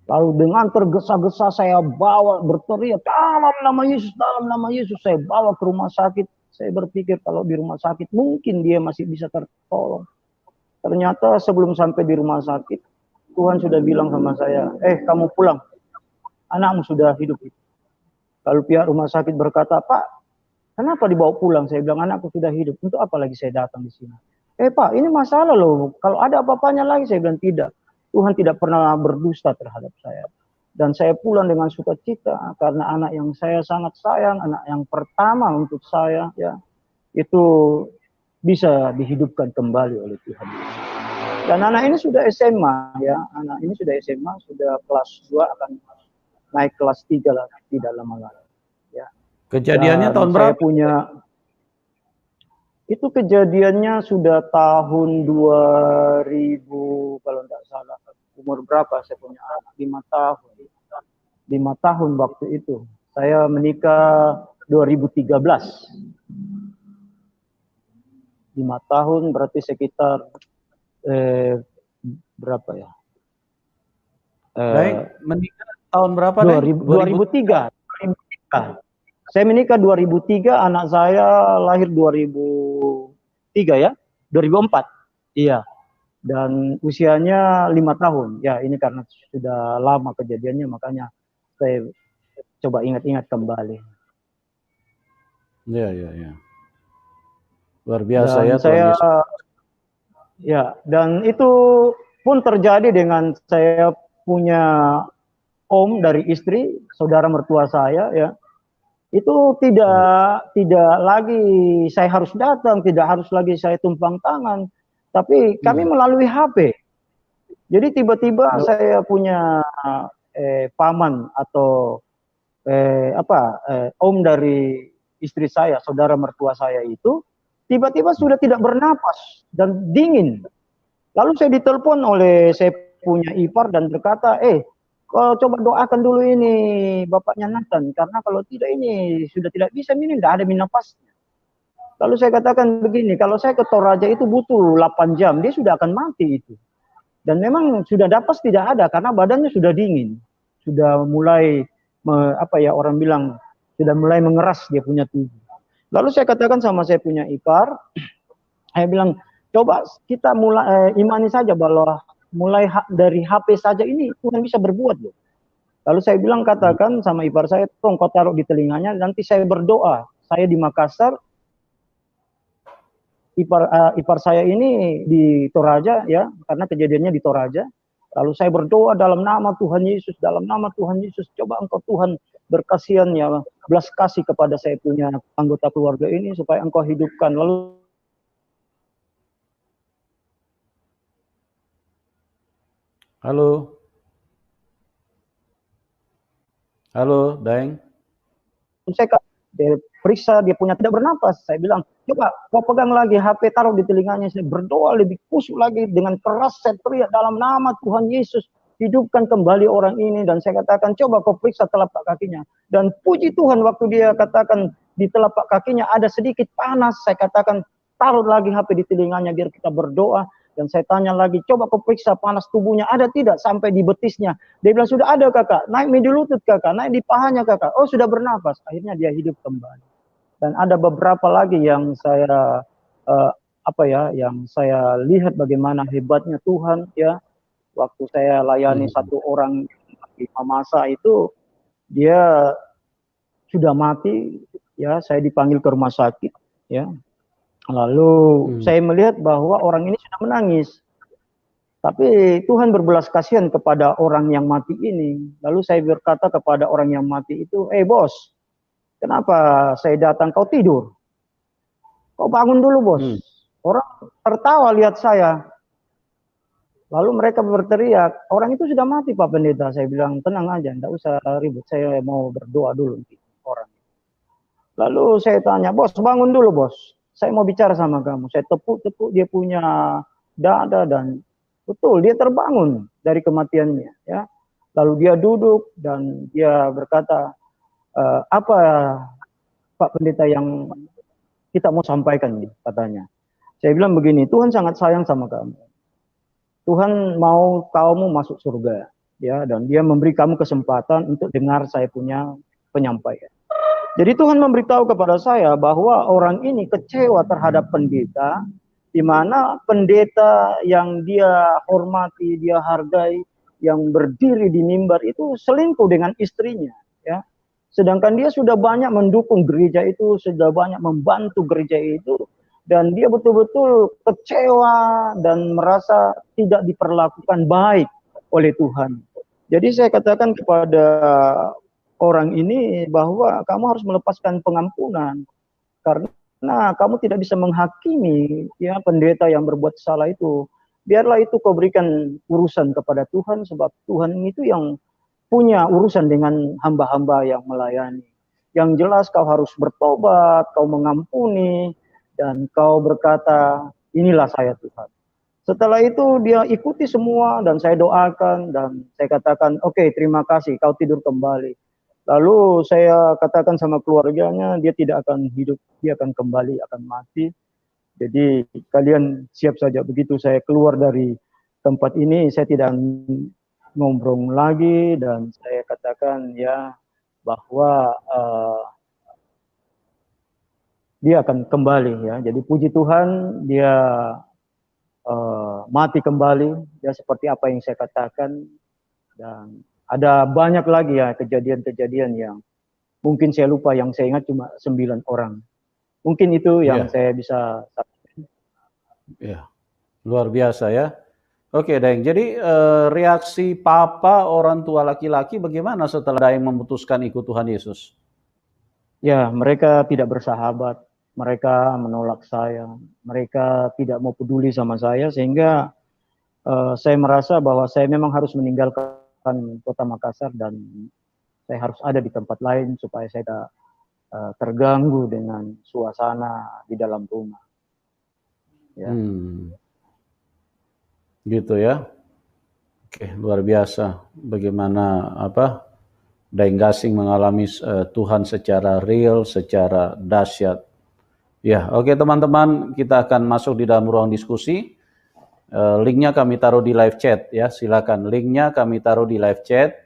Lalu dengan tergesa-gesa saya bawa, berteriak, dalam nama Yesus, dalam nama Yesus. Saya bawa ke rumah sakit. Saya berpikir kalau di rumah sakit mungkin dia masih bisa tertolong. Ternyata sebelum sampai di rumah sakit, Tuhan sudah bilang sama saya, kamu pulang. Anakmu sudah hidup. Lalu pihak rumah sakit berkata, Pak, kenapa dibawa pulang? Saya bilang, anakku sudah hidup. Untuk apa lagi saya datang di sini? Pak, ini masalah loh. Kalau ada apa-apanya lagi, saya bilang tidak. Tuhan tidak pernah berdusta terhadap saya. Dan saya pulang dengan sukacita karena anak yang saya sangat sayang, anak yang pertama untuk saya, ya, itu bisa dihidupkan kembali oleh Tuhan. Dan anak ini sudah SMA, ya, anak ini sudah SMA, sudah kelas 2 akan naik kelas 3 lah, tidak lama lagi. Ya. Kejadiannya tahun berapa? Itu kejadiannya sudah tahun 2000, kalau tidak salah. Umur berapa saya punya anak? 5 tahun. 5 tahun waktu itu. Saya menikah 2013. 5 tahun berarti sekitar berapa ya? Baik, menikah tahun berapa? 2003. Saya menikah 2003, anak saya lahir 2003 ya, 2004. Iya. Dan usianya 5 tahun. Ya, ini karena sudah lama kejadiannya, makanya saya coba ingat-ingat kembali. Iya. Luar biasa. Dan ya saya, Ya, dan itu pun terjadi dengan saya punya om dari istri, saudara mertua saya ya. Itu tidak lagi saya harus datang, tidak harus lagi saya tumpang tangan, tapi kami melalui HP. Jadi tiba-tiba saya punya paman atau om dari istri saya, saudara mertua saya itu tiba-tiba sudah tidak bernapas dan dingin. Lalu saya ditelepon oleh saya punya ipar dan berkata, coba doakan dulu ini bapaknya Nathan, karena kalau tidak ini sudah tidak bisa, ini tidak ada napasnya. Lalu saya katakan begini, kalau saya ke Toraja itu butuh 8 jam, dia sudah akan mati itu. Dan memang sudah napas tidak ada karena badannya sudah dingin. Sudah mulai orang bilang sudah mulai mengeras dia punya tubuh. Lalu saya katakan sama saya punya ipar, saya bilang coba kita mulai imani saja bahwa mulai dari HP saja ini Tuhan bisa berbuat loh. Lalu saya bilang katakan sama ipar saya, tolong kau taruh di telinganya, nanti saya berdoa. Saya di Makassar, ipar saya ini di Toraja ya, karena kejadiannya di Toraja. Lalu saya berdoa dalam nama Tuhan Yesus, dalam nama Tuhan Yesus, coba engkau Tuhan berkasihan ya, belas kasih kepada saya punya anggota keluarga ini supaya engkau hidupkan. Lalu Halo. Halo, Daeng. saya periksa dia punya tidak bernapas. Saya bilang, coba kau pegang lagi HP, taruh di telinganya. Saya berdoa lebih khusyuk lagi dengan keras. Saya teriak dalam nama Tuhan Yesus, hidupkan kembali orang ini. Dan saya katakan, coba kau periksa telapak kakinya. Dan puji Tuhan waktu dia katakan di telapak kakinya ada sedikit panas. Saya katakan, taruh lagi HP di telinganya biar kita berdoa. Dan saya tanya lagi, coba kau periksa panas tubuhnya ada tidak sampai di betisnya. Dia bilang, sudah ada kakak, naik di lutut kakak, naik di pahanya kakak. Oh sudah bernapas, akhirnya dia hidup kembali. Dan ada beberapa lagi yang saya yang saya lihat bagaimana hebatnya Tuhan ya. Waktu saya layani satu orang di masa itu, dia sudah mati ya, saya dipanggil ke rumah sakit ya. Lalu saya melihat bahwa orang ini sudah menangis. Tapi Tuhan berbelas kasihan kepada orang yang mati ini. Lalu saya berkata kepada orang yang mati itu, bos, kenapa saya datang kau tidur? Kau bangun dulu bos. Orang tertawa lihat saya. Lalu mereka berteriak, orang itu sudah mati Pak Pendeta. Saya bilang, tenang aja, tidak usah ribut. Saya mau berdoa dulu untuk orang. Lalu saya tanya, bos bangun dulu bos. Saya mau bicara sama kamu. Saya tepuk-tepuk dia punya dada dan betul dia terbangun dari kematiannya. Ya. Lalu dia duduk dan dia berkata, apa Pak Pendeta yang kita mau sampaikan nih, katanya. Saya bilang begini, Tuhan sangat sayang sama kamu. Tuhan mau kamu masuk surga, ya, dan dia memberi kamu kesempatan untuk dengar saya punya penyampaian. Jadi Tuhan memberitahu kepada saya bahwa orang ini kecewa terhadap pendeta, di mana pendeta yang dia hormati, dia hargai, yang berdiri di mimbar itu selingkuh dengan istrinya, ya. Sedangkan dia sudah banyak mendukung gereja itu, sudah banyak membantu gereja itu, dan dia betul-betul kecewa dan merasa tidak diperlakukan baik oleh Tuhan. Jadi saya katakan kepada orang ini bahwa kamu harus melepaskan pengampunan karena kamu tidak bisa menghakimi ya pendeta yang berbuat salah itu. Biarlah itu kau berikan urusan kepada Tuhan sebab Tuhan itu yang punya urusan dengan hamba-hamba yang melayani. Yang jelas kau harus bertobat, kau mengampuni dan kau berkata inilah saya Tuhan. Setelah itu dia ikuti semua dan saya doakan dan saya katakan oke, terima kasih kau tidur kembali. Lalu saya katakan sama keluarganya, dia tidak akan hidup, dia akan kembali, akan mati. Jadi kalian siap saja. Begitu saya keluar dari tempat ini, saya tidak ngobrol lagi dan saya katakan ya bahwa dia akan kembali ya. Jadi puji Tuhan dia mati kembali ya seperti apa yang saya katakan dan ada banyak lagi ya kejadian-kejadian yang mungkin saya lupa, yang saya ingat cuma 9 orang. Mungkin itu yang saya bisa. Ya. Luar biasa ya. Oke, Daeng. Jadi reaksi papa orang tua laki-laki bagaimana setelah Daeng memutuskan ikut Tuhan Yesus? Ya, mereka tidak bersahabat, mereka menolak saya, mereka tidak mau peduli sama saya, sehingga saya merasa bahwa saya memang harus meninggalkan kota Makassar dan saya harus ada di tempat lain supaya saya tidak terganggu dengan suasana di dalam rumah. Ya. Gitu ya. Oke, luar biasa. Bagaimana Daeng Gasing mengalami Tuhan secara real, secara dahsyat. Ya, oke teman-teman, kita akan masuk di dalam ruang diskusi. Linknya kami taruh di live chat ya. Silakan, linknya kami taruh di live chat.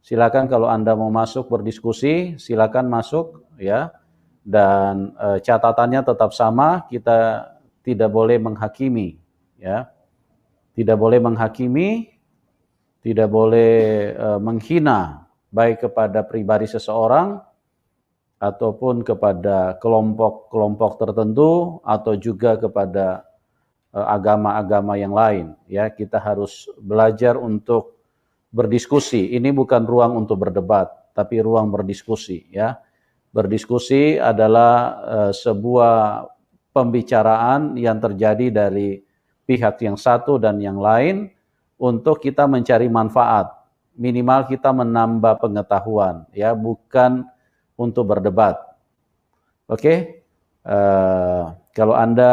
Silakan kalau Anda mau masuk berdiskusi, silakan masuk ya. Dan catatannya tetap sama, kita tidak boleh menghakimi ya. Tidak boleh menghakimi, tidak boleh menghina baik kepada pribadi seseorang ataupun kepada kelompok-kelompok tertentu atau juga kepada agama-agama yang lain ya. Kita harus belajar untuk berdiskusi. Ini bukan ruang untuk berdebat, tapi ruang berdiskusi ya. Berdiskusi adalah sebuah pembicaraan yang terjadi dari pihak yang satu dan yang lain untuk kita mencari manfaat. Minimal kita menambah pengetahuan ya, bukan untuk berdebat. Oke? Kalau Anda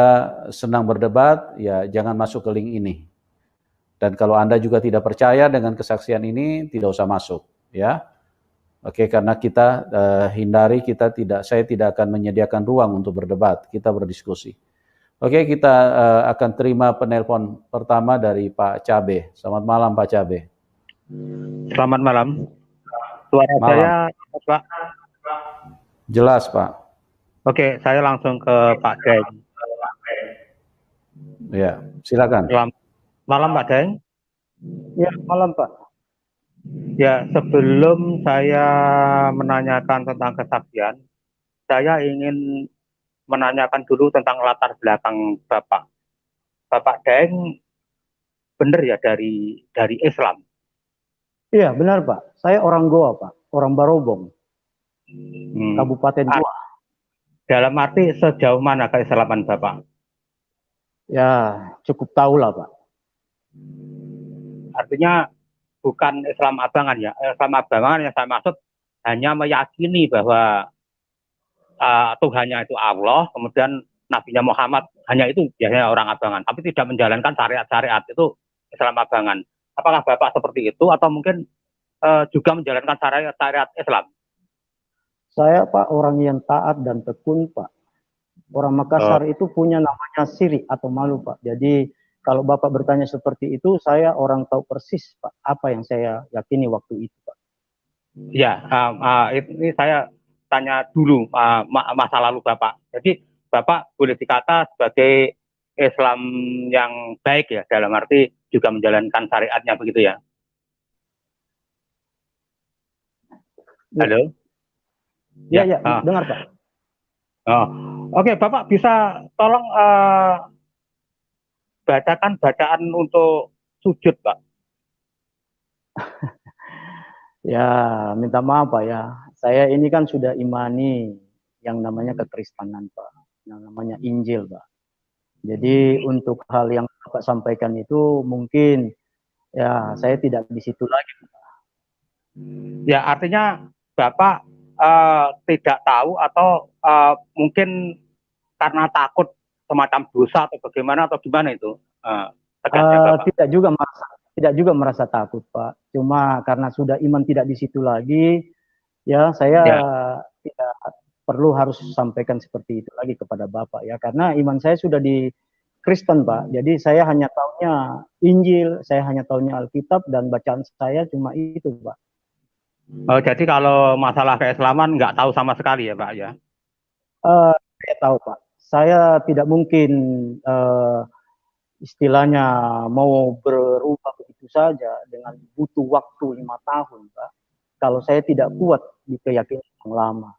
senang berdebat, ya jangan masuk ke link ini. Dan kalau Anda juga tidak percaya dengan kesaksian ini, tidak usah masuk, ya. Oke, karena kita saya tidak akan menyediakan ruang untuk berdebat, kita berdiskusi. Oke, kita akan terima penelpon pertama dari Pak Cabe. Selamat malam, Pak Cabe. Selamat malam. Suara saya, Pak? Jelas, Pak. Oke, saya langsung ke Pak Daeng. Ya, silakan. Selamat malam, Pak Daeng. Ya, malam, Pak. Ya, sebelum saya menanyakan tentang kesaksian, saya ingin menanyakan dulu tentang latar belakang Bapak. Bapak Daeng benar ya dari Islam? Iya, benar, Pak. Saya orang Goa, Pak. Orang Barobong. Kabupaten Goa. Dalam arti sejauh mana keislaman Bapak? Ya, cukup tahu lah, Pak. Artinya bukan Islam abangan ya. Islam abangan yang saya maksud hanya meyakini bahwa Tuhannya itu Allah, kemudian Nabinya Muhammad, hanya itu biasanya orang abangan. Tapi tidak menjalankan syariat-syariat, itu Islam abangan. Apakah Bapak seperti itu atau mungkin juga menjalankan syariat Islam? Saya, Pak, orang yang taat dan tekun, Pak. Orang Makassar itu punya namanya sirik atau malu, Pak. Jadi kalau Bapak bertanya seperti itu, saya orang tahu persis, Pak, apa yang saya yakini waktu itu, Pak. Ya, ini saya tanya dulu masa lalu Bapak. Jadi Bapak boleh dikata sebagai Islam yang baik ya, dalam arti juga menjalankan syariatnya begitu ya. Halo? Ya, dengar, Pak. Oke, Bapak bisa tolong bacakan bacaan untuk sujud, Pak. Ya, minta maaf, Pak ya. Saya ini kan sudah imani yang namanya kekristenan, Pak. Yang namanya Injil, Pak. Jadi untuk hal yang Bapak sampaikan itu mungkin ya saya tidak di situ lagi, Pak. Ya, artinya Bapak tidak tahu atau mungkin karena takut semacam dosa atau bagaimana atau gimana itu? Tidak juga merasa takut, Pak. Cuma karena sudah iman tidak di situ lagi, ya saya tidak perlu harus sampaikan seperti itu lagi kepada Bapak ya. Karena iman saya sudah di Kristen, Pak. Jadi saya hanya tahunya Injil, saya hanya tahunya Alkitab dan bacaan saya cuma itu, Pak. Oh, jadi kalau masalah keislaman nggak tahu sama sekali ya, Pak ya? Saya tahu, Pak. Saya tidak mungkin istilahnya mau berubah begitu saja dengan butuh waktu 5 tahun, Pak. Kalau saya tidak kuat di keyakinan yang lama.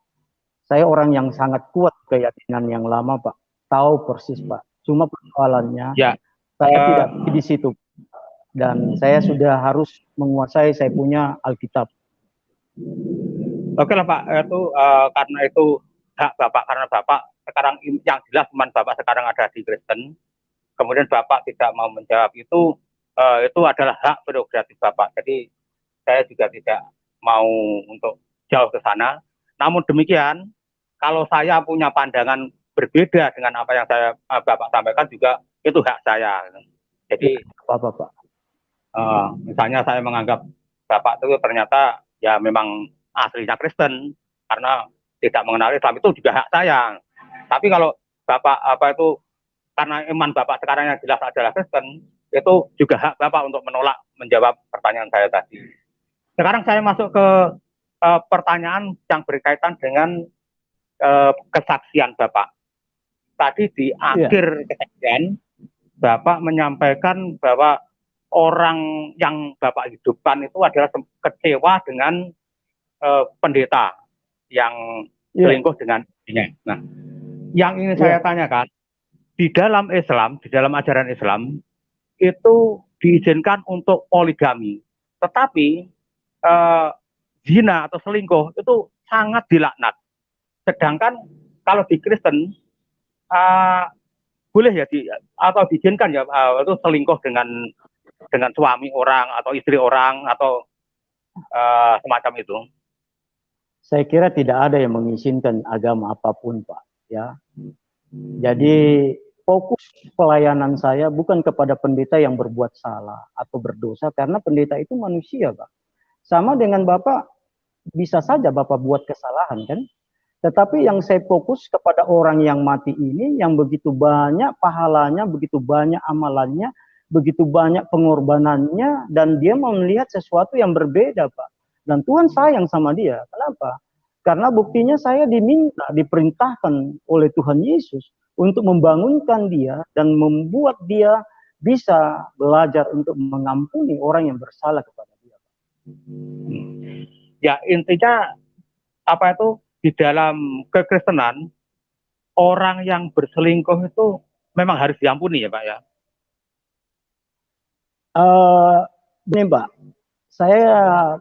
Saya orang yang sangat kuat keyakinan yang lama, Pak. Tahu persis, Pak. Cuma persoalannya, Saya tidak di situ dan saya sudah harus menguasai, saya punya Alkitab. Oke lah Pak, itu karena itu hak Bapak, karena Bapak sekarang yang jelas teman Bapak sekarang ada di Kristen, kemudian Bapak tidak mau menjawab itu adalah hak prerogatif Bapak. Jadi saya juga tidak mau untuk jauh ke sana. Namun demikian, kalau saya punya pandangan berbeda dengan apa yang Bapak sampaikan juga itu hak saya. Jadi Bapak. misalnya saya menganggap Bapak itu ternyata ya memang aslinya Kristen karena tidak mengenal Islam, itu juga hak saya. Tapi kalau Bapak karena iman Bapak sekarang yang jelas adalah Kristen, itu juga hak Bapak untuk menolak menjawab pertanyaan saya tadi. Sekarang saya masuk ke pertanyaan yang berkaitan dengan kesaksian Bapak. Tadi di akhir kesaksian, Bapak menyampaikan bahwa orang yang Bapak hidupkan itu adalah kecewa dengan pendeta yang selingkuh dengan istrinya. Nah, yang ingin saya tanyakan, di dalam Islam, di dalam ajaran Islam, itu diizinkan untuk poligami. Tetapi zina atau selingkuh itu sangat dilaknat. Sedangkan kalau di Kristen, boleh ya atau diizinkan ya itu selingkuh dengan suami orang atau istri orang atau semacam itu. Saya kira tidak ada yang mengizinkan agama apapun, Pak. Ya, jadi fokus pelayanan saya bukan kepada pendeta yang berbuat salah atau berdosa, karena pendeta itu manusia, Pak. Sama dengan Bapak, bisa saja Bapak buat kesalahan, kan? Tetapi yang saya fokus kepada orang yang mati ini, yang begitu banyak pahalanya, begitu banyak amalannya, begitu banyak pengorbanannya, dan dia mau melihat sesuatu yang berbeda, Pak. Dan Tuhan sayang sama dia. Kenapa? Karena buktinya saya diperintahkan oleh Tuhan Yesus untuk membangunkan dia dan membuat dia bisa belajar untuk mengampuni orang yang bersalah kepada dia. Ya, intinya di dalam kekristenan, orang yang berselingkuh itu memang harus diampuni ya Pak ya? Ini Pak, saya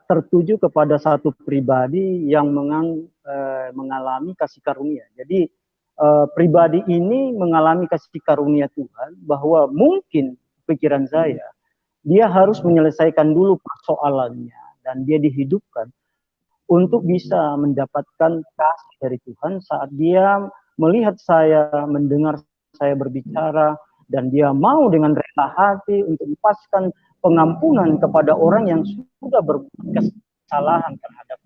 tertuju kepada satu pribadi yang mengalami kasih karunia. Jadi pribadi ini mengalami kasih karunia Tuhan, bahwa mungkin pikiran saya, dia harus menyelesaikan dulu persoalannya dan dia dihidupkan untuk bisa mendapatkan kasih dari Tuhan saat dia melihat saya, mendengar saya berbicara, dan dia mau dengan rela hati untuk lepaskan pengampunan kepada orang yang sudah berbuat kesalahan terhadap.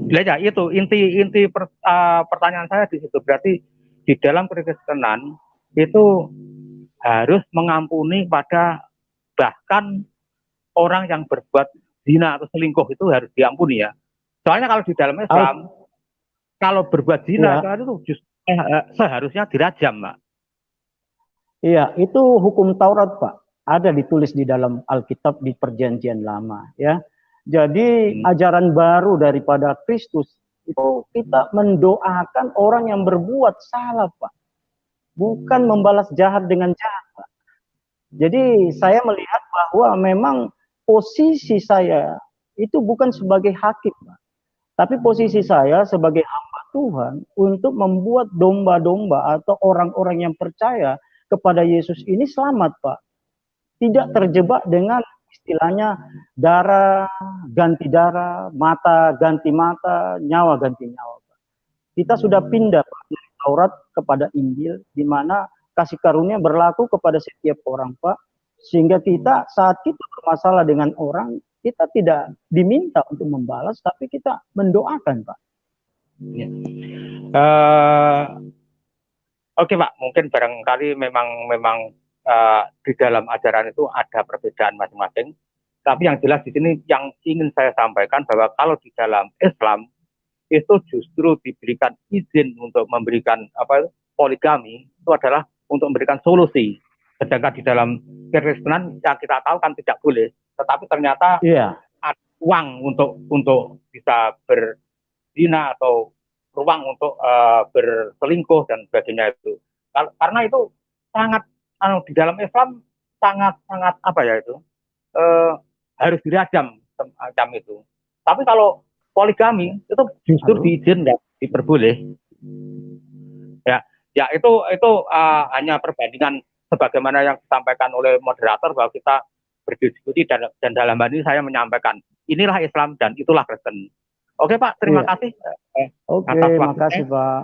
Ya, itu inti pertanyaan saya di situ. Berarti di dalam kekristenan itu harus mengampuni pada bahkan orang yang berbuat zina atau selingkuh itu harus diampuni ya. Soalnya kalau di dalam Islam, kalau berbuat zina itu justru seharusnya dirajam, Pak. Iya, itu hukum Taurat, Pak. Ada ditulis di dalam Alkitab di Perjanjian Lama, ya. Jadi ajaran baru daripada Kristus itu kita mendoakan orang yang berbuat salah, Pak. Bukan membalas jahat dengan jahat, Pak. Jadi saya melihat bahwa memang posisi saya itu bukan sebagai hakim, Pak. Tapi posisi saya sebagai hamba Tuhan untuk membuat domba-domba atau orang-orang yang percaya kepada Yesus ini selamat, Pak. Tidak terjebak dengan istilahnya darah ganti darah, mata ganti mata, nyawa ganti nyawa, Pak. Kita sudah pindah Pak, dari Taurat kepada Injil, di mana kasih karunia berlaku kepada setiap orang, Pak. Sehingga kita saat kita bermasalah dengan orang, kita tidak diminta untuk membalas, tapi kita mendoakan, Pak. Ya. Oke Pak, mungkin barangkali memang di dalam ajaran itu ada perbedaan masing-masing. Tapi yang jelas di sini yang ingin saya sampaikan bahwa kalau di dalam Islam itu justru diberikan izin untuk memberikan poligami, itu adalah untuk memberikan solusi. Sedangkan di dalam Kekristenan yang kita tahu kan tidak boleh, tetapi ternyata ada ruang untuk bisa berzina atau ruang untuk berselingkuh dan sebagainya itu. Karena itu sangat di dalam Islam sangat apa ya itu eh, harus dirajam semacam itu. Tapi kalau poligami itu justru diizinkan, diperboleh. Ya, ya itu hanya perbandingan sebagaimana yang disampaikan oleh moderator bahwa kita berdiskusi dan dalam hal ini saya menyampaikan inilah Islam dan itulah Kristen. Oke Pak, terima kasih. Oke, Atas terima waktunya. kasih Pak.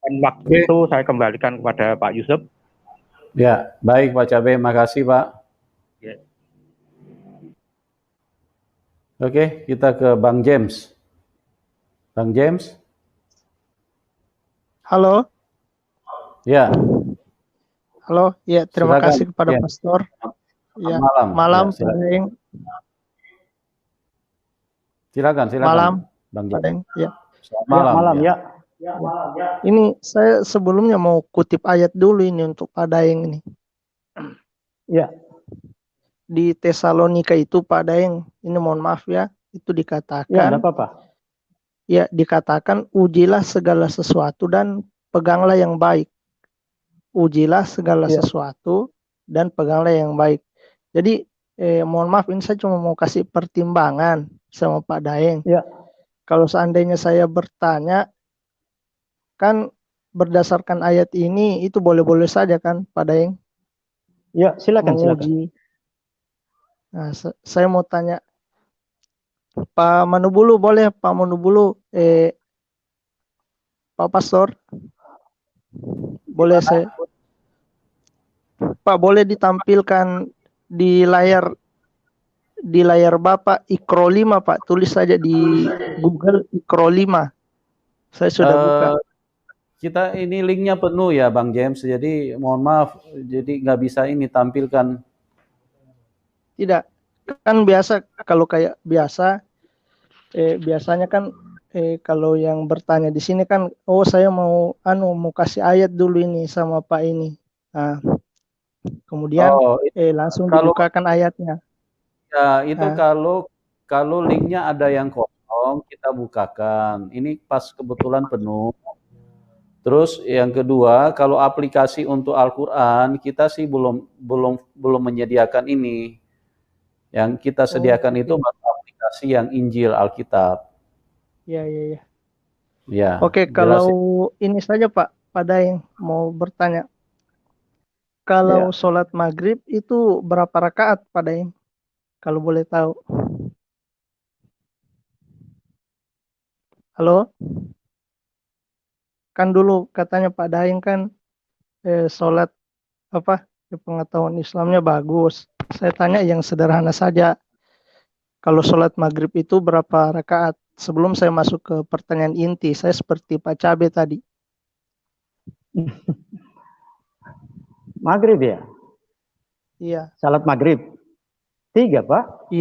Dan waktu itu saya kembalikan kepada Pak Yusuf. Ya, baik Pak Cabe, makasih Pak. Ya. Oke, kita ke Bang James. Bang James. Halo. Ya. Halo, ya terima Silakan. kasih kepada Ya. Pastor. Ya, Malam. malam, Ya, silakan. Pak Daeng. Silakan. Malam, Bang Pak Daeng. Ya. Selamat malam. Malam ya. Ini saya sebelumnya mau kutip ayat dulu ini untuk Pak Daeng ini. Ya. Di Tesalonika itu Pak Daeng, ini mohon maaf ya, itu Ya, dikatakan, enggak apa-apa. ya dikatakan ujilah segala sesuatu dan peganglah yang baik. Ujilah segala Ya. sesuatu dan peganglah yang baik. Jadi mohon maaf ini saya cuma mau kasih pertimbangan sama Pak Daeng. Ya. Kalau seandainya saya bertanya, kan berdasarkan ayat ini itu boleh-boleh saja kan Pak Daeng Ya, silakan. menguji. Nah, saya mau tanya Pak Manubulu, boleh Pak Manubulu, Pak Pastor, boleh saya, Pak boleh ditampilkan di layar Bapak Iqro 5 Pak, tulis saja di Google Iqro 5. Saya sudah buka. Kita ini linknya penuh ya Bang James, jadi mohon maaf, jadi nggak bisa ini tampilkan. Tidak, kan biasa kalau kayak biasa, biasanya kan kalau yang bertanya di sini kan, oh saya mau kasih ayat dulu ini sama Pak ini. Nah, kemudian langsung dibukakan ayatnya. Ya, itu kalau linknya ada yang kosong kita bukakan. Ini pas kebetulan penuh. Terus yang kedua, kalau aplikasi untuk Al-Qur'an kita sih belum menyediakan ini. Yang kita sediakan itu baru aplikasi yang Injil Alkitab. Ya. Ya. Oke, kalau ini saja Pak, pada yang mau bertanya. Kalau sholat maghrib itu berapa rakaat Pak Daeng? Kalau boleh tahu. Halo? Kan dulu katanya Pak Daeng kan sholat pengetahuan Islamnya bagus. Saya tanya yang sederhana saja. Kalau sholat maghrib itu berapa rakaat? Sebelum saya masuk ke pertanyaan inti, saya seperti Pak Cabe tadi. Maghrib ya? Iya. Salat maghrib. 3 Pak?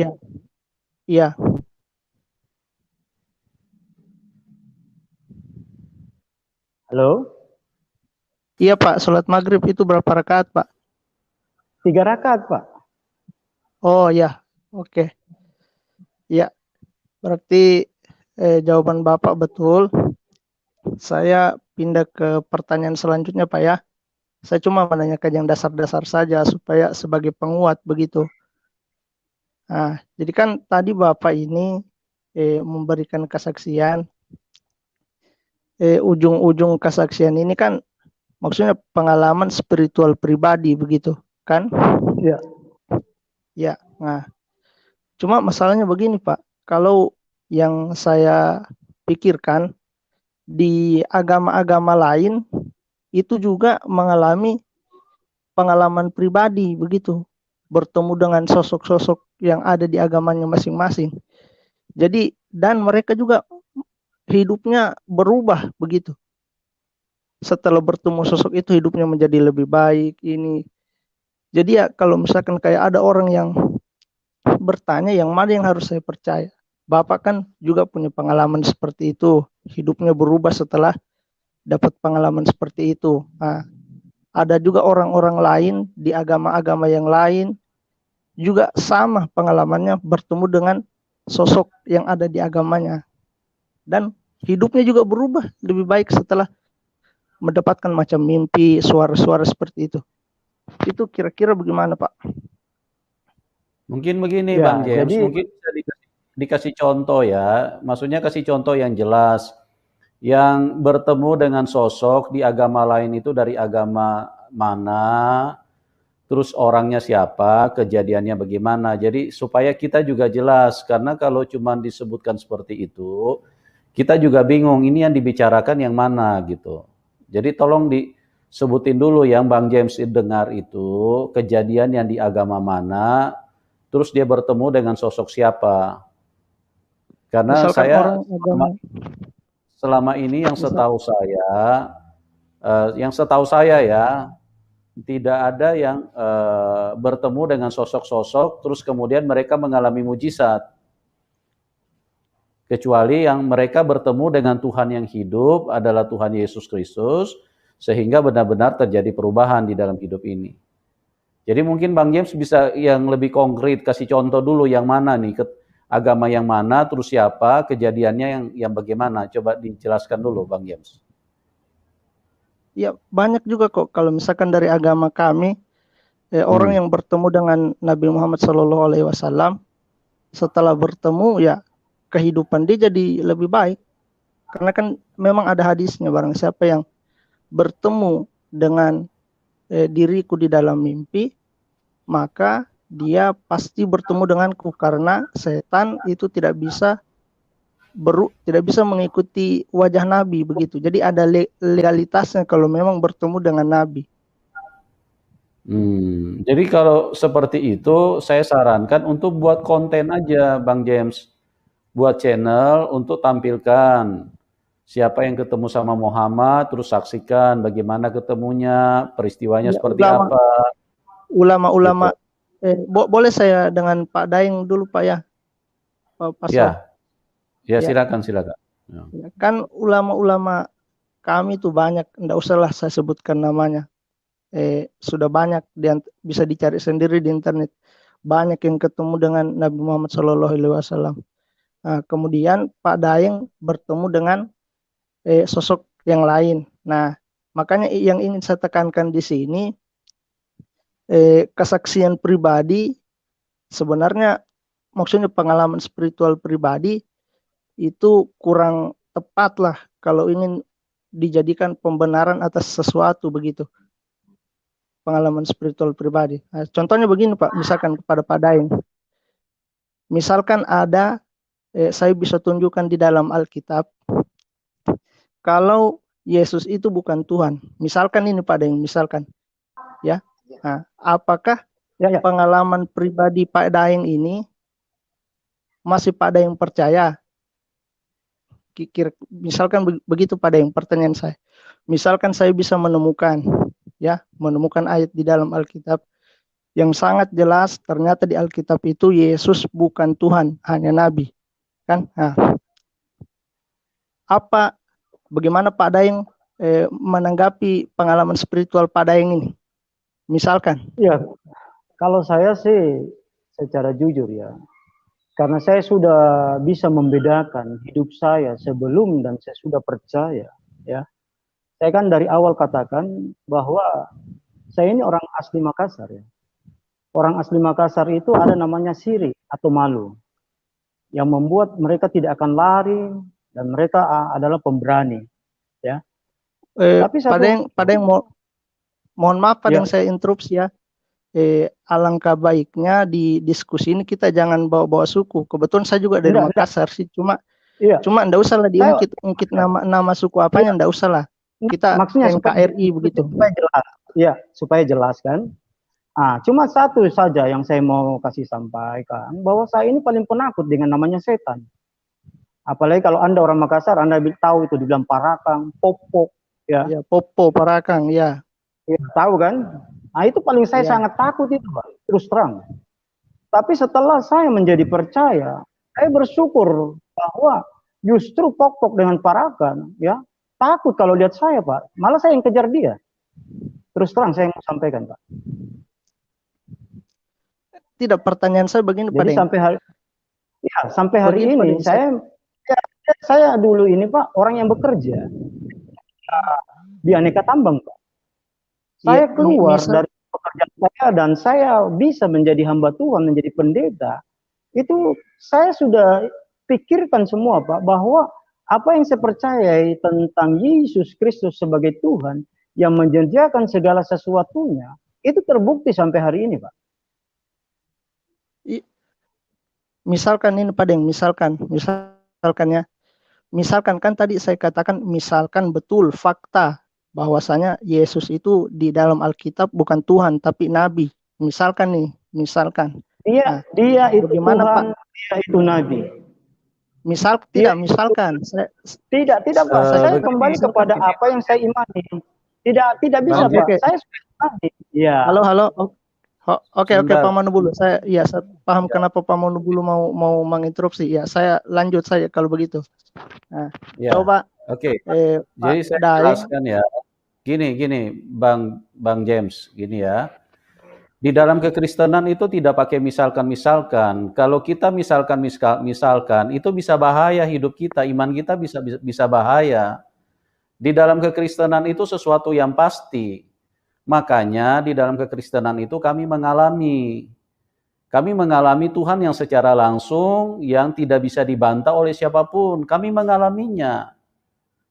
Iya. Halo? Iya Pak, sholat maghrib itu berapa rakaat Pak? 3 rakaat Pak. Oh ya, oke. Ya, berarti jawaban Bapak betul. Saya pindah ke pertanyaan selanjutnya Pak ya. Saya cuma menanyakan yang dasar-dasar saja supaya sebagai penguat begitu. Nah, jadi kan tadi Bapak ini memberikan kesaksian. Ujung-ujung kesaksian ini kan maksudnya pengalaman spiritual pribadi begitu kan? Iya. Ya, nah. Cuma masalahnya begini Pak, kalau yang saya pikirkan di agama-agama lain itu juga mengalami pengalaman pribadi begitu, bertemu dengan sosok-sosok yang ada di agamanya masing-masing. Jadi dan mereka juga hidupnya berubah begitu. Setelah bertemu sosok itu hidupnya menjadi lebih baik ini. Jadi ya kalau misalkan kayak ada orang yang bertanya yang mana yang harus saya percaya. Bapak kan juga punya pengalaman seperti itu. Hidupnya berubah setelah dapat pengalaman seperti itu. Nah, ada juga orang-orang lain di agama-agama yang lain juga sama pengalamannya bertemu dengan sosok yang ada di agamanya. Dan hidupnya juga berubah lebih baik setelah mendapatkan macam mimpi, suara-suara seperti itu. Itu kira-kira bagaimana, Pak? Mungkin begini Ya, Bang James, jadi mungkin bisa dikasih contoh ya. Maksudnya kasih contoh yang jelas. Yang bertemu dengan sosok di agama lain itu dari agama mana, terus orangnya siapa, kejadiannya bagaimana. Jadi supaya kita juga jelas, karena kalau cuma disebutkan seperti itu, kita juga bingung ini yang dibicarakan yang mana gitu. Jadi tolong disebutin dulu yang Bang James dengar itu, kejadian yang di agama mana, terus dia bertemu dengan sosok siapa. Karena Misalkan saya orang agama, selama ini yang misal, setahu saya ya, tidak ada yang bertemu dengan sosok-sosok terus kemudian mereka mengalami mujizat. Kecuali yang mereka bertemu dengan Tuhan yang hidup adalah Tuhan Yesus Kristus, sehingga benar-benar terjadi perubahan di dalam hidup ini. Jadi mungkin Bang James bisa yang lebih konkret, kasih contoh dulu yang mana nih, agama yang mana, terus siapa, kejadiannya yang bagaimana. Coba dijelaskan dulu Bang James. ya banyak juga kok kalau misalkan dari agama kami, orang yang bertemu dengan Nabi Muhammad SAW, setelah bertemu ya kehidupan dia jadi lebih baik. Karena kan memang ada hadisnya, barang siapa yang bertemu dengan diriku di dalam mimpi, maka dia pasti bertemu denganku, karena setan itu tidak bisa mengikuti wajah Nabi begitu. Jadi ada legalitasnya kalau memang bertemu dengan Nabi. Jadi kalau seperti itu, saya sarankan untuk buat konten aja, Bang James. Buat channel untuk tampilkan siapa yang ketemu sama Muhammad, terus saksikan bagaimana ketemunya, peristiwanya Ya, seperti apa. ulama-ulama, Gitu. boleh saya dengan Pak Daeng dulu Pak ya, Pak Pastor. Ya silakan. Ya, kan ulama-ulama kami tuh banyak, enggak usahlah saya sebutkan namanya. Sudah banyak, bisa dicari sendiri di internet. Banyak yang ketemu dengan Nabi Muhammad SAW. Nah, kemudian Pak Daeng bertemu dengan sosok yang lain. Nah, makanya yang ingin saya tekankan di sini, kesaksian pribadi sebenarnya, maksudnya pengalaman spiritual pribadi itu kurang tepat lah kalau ingin dijadikan pembenaran atas sesuatu begitu, pengalaman spiritual pribadi. Nah, contohnya begini Pak, misalkan kepada Pak Daeng, misalkan ada, saya bisa tunjukkan di dalam Alkitab, kalau Yesus itu bukan Tuhan, misalkan ini Pak Daeng, misalkan ya, nah, apakah pengalaman pribadi Pak Daeng ini masih Pak Daeng percaya? Misalkan begitu Pak Daeng, pertanyaan saya. Misalkan saya bisa menemukan ayat di dalam Alkitab yang sangat jelas ternyata di Alkitab itu Yesus bukan Tuhan, hanya nabi. Kan? Nah, bagaimana Pak Daeng menanggapi pengalaman spiritual Pak Daeng ini? Misalkan. Ya, kalau saya sih secara jujur ya, karena saya sudah bisa membedakan hidup saya sebelum dan saya sudah percaya, ya. Saya kan dari awal katakan bahwa saya ini orang asli Makassar ya. Orang asli Makassar itu ada namanya siri atau malu, yang membuat mereka tidak akan lari dan mereka adalah pemberani, ya. Tapi Pak Daeng mohon maaf Pak Daeng, saya interupsi ya. Alangkah baiknya di diskusi ini kita jangan bawa-bawa suku. Kebetulan saya juga dari Makassar sih, cuma enggak usah lah diungkit nama suku apanya, enggak usah lah. Kita maksudnya NKRI begitu. Supaya jelas. Ya, supaya jelas kan. Cuma satu saja yang saya mau kasih sampaikan, bahwa saya ini paling penakut dengan namanya setan. Apalagi kalau Anda orang Makassar, Anda tahu itu dibilang parakang, popok, ya. Ya, popo, parakang, ya. Ya, tahu kan? Itu paling saya sangat takut itu, Pak. Terus terang. Tapi setelah saya menjadi percaya, saya bersyukur bahwa justru popok dengan parakang, ya, takut kalau lihat saya, Pak. Malah saya yang kejar dia. Terus terang saya mau sampaikan, Pak. Tidak, pertanyaan saya begini, Pak. Jadi sampai hari ini saya dulu ini, Pak, orang yang bekerja di aneka tambang, Pak. Saya keluar dari pekerjaan saya bisa menjadi hamba Tuhan, menjadi pendeta, itu saya sudah pikirkan semua, Pak, bahwa apa yang saya percayai tentang Yesus Kristus sebagai Tuhan yang menjanjikan segala sesuatunya, itu terbukti sampai hari ini, Pak. Misalkan ini Pak Deng, misalkan ya, misalkan kan tadi saya katakan misalkan betul fakta bahwasanya Yesus itu di dalam Alkitab bukan Tuhan tapi nabi. Misalkan nih, misalkan. Dia itu bagaimana Tuhan, Pak? dia itu nabi. Misalkan tidak Pak, saya kembali kepada apa yang saya imani. Tidak bisa Pak. Saya sudah nabi. Ya. Halo. Oke, Pak Manubulu. Saya paham kenapa Pak Manubulu mau menginterupsi. Ya, saya lanjut saja kalau begitu. Nah, coba. Oke. Jadi saya jelaskan ya. Gini, Bang James, gini ya. Di dalam kekristenan itu tidak pakai misalkan. Kalau kita misalkan itu bisa bahaya hidup kita, iman kita bisa bahaya. Di dalam kekristenan itu sesuatu yang pasti. Makanya di dalam kekristenan itu kami mengalami Tuhan yang secara langsung, yang tidak bisa dibantah oleh siapapun. Kami mengalaminya.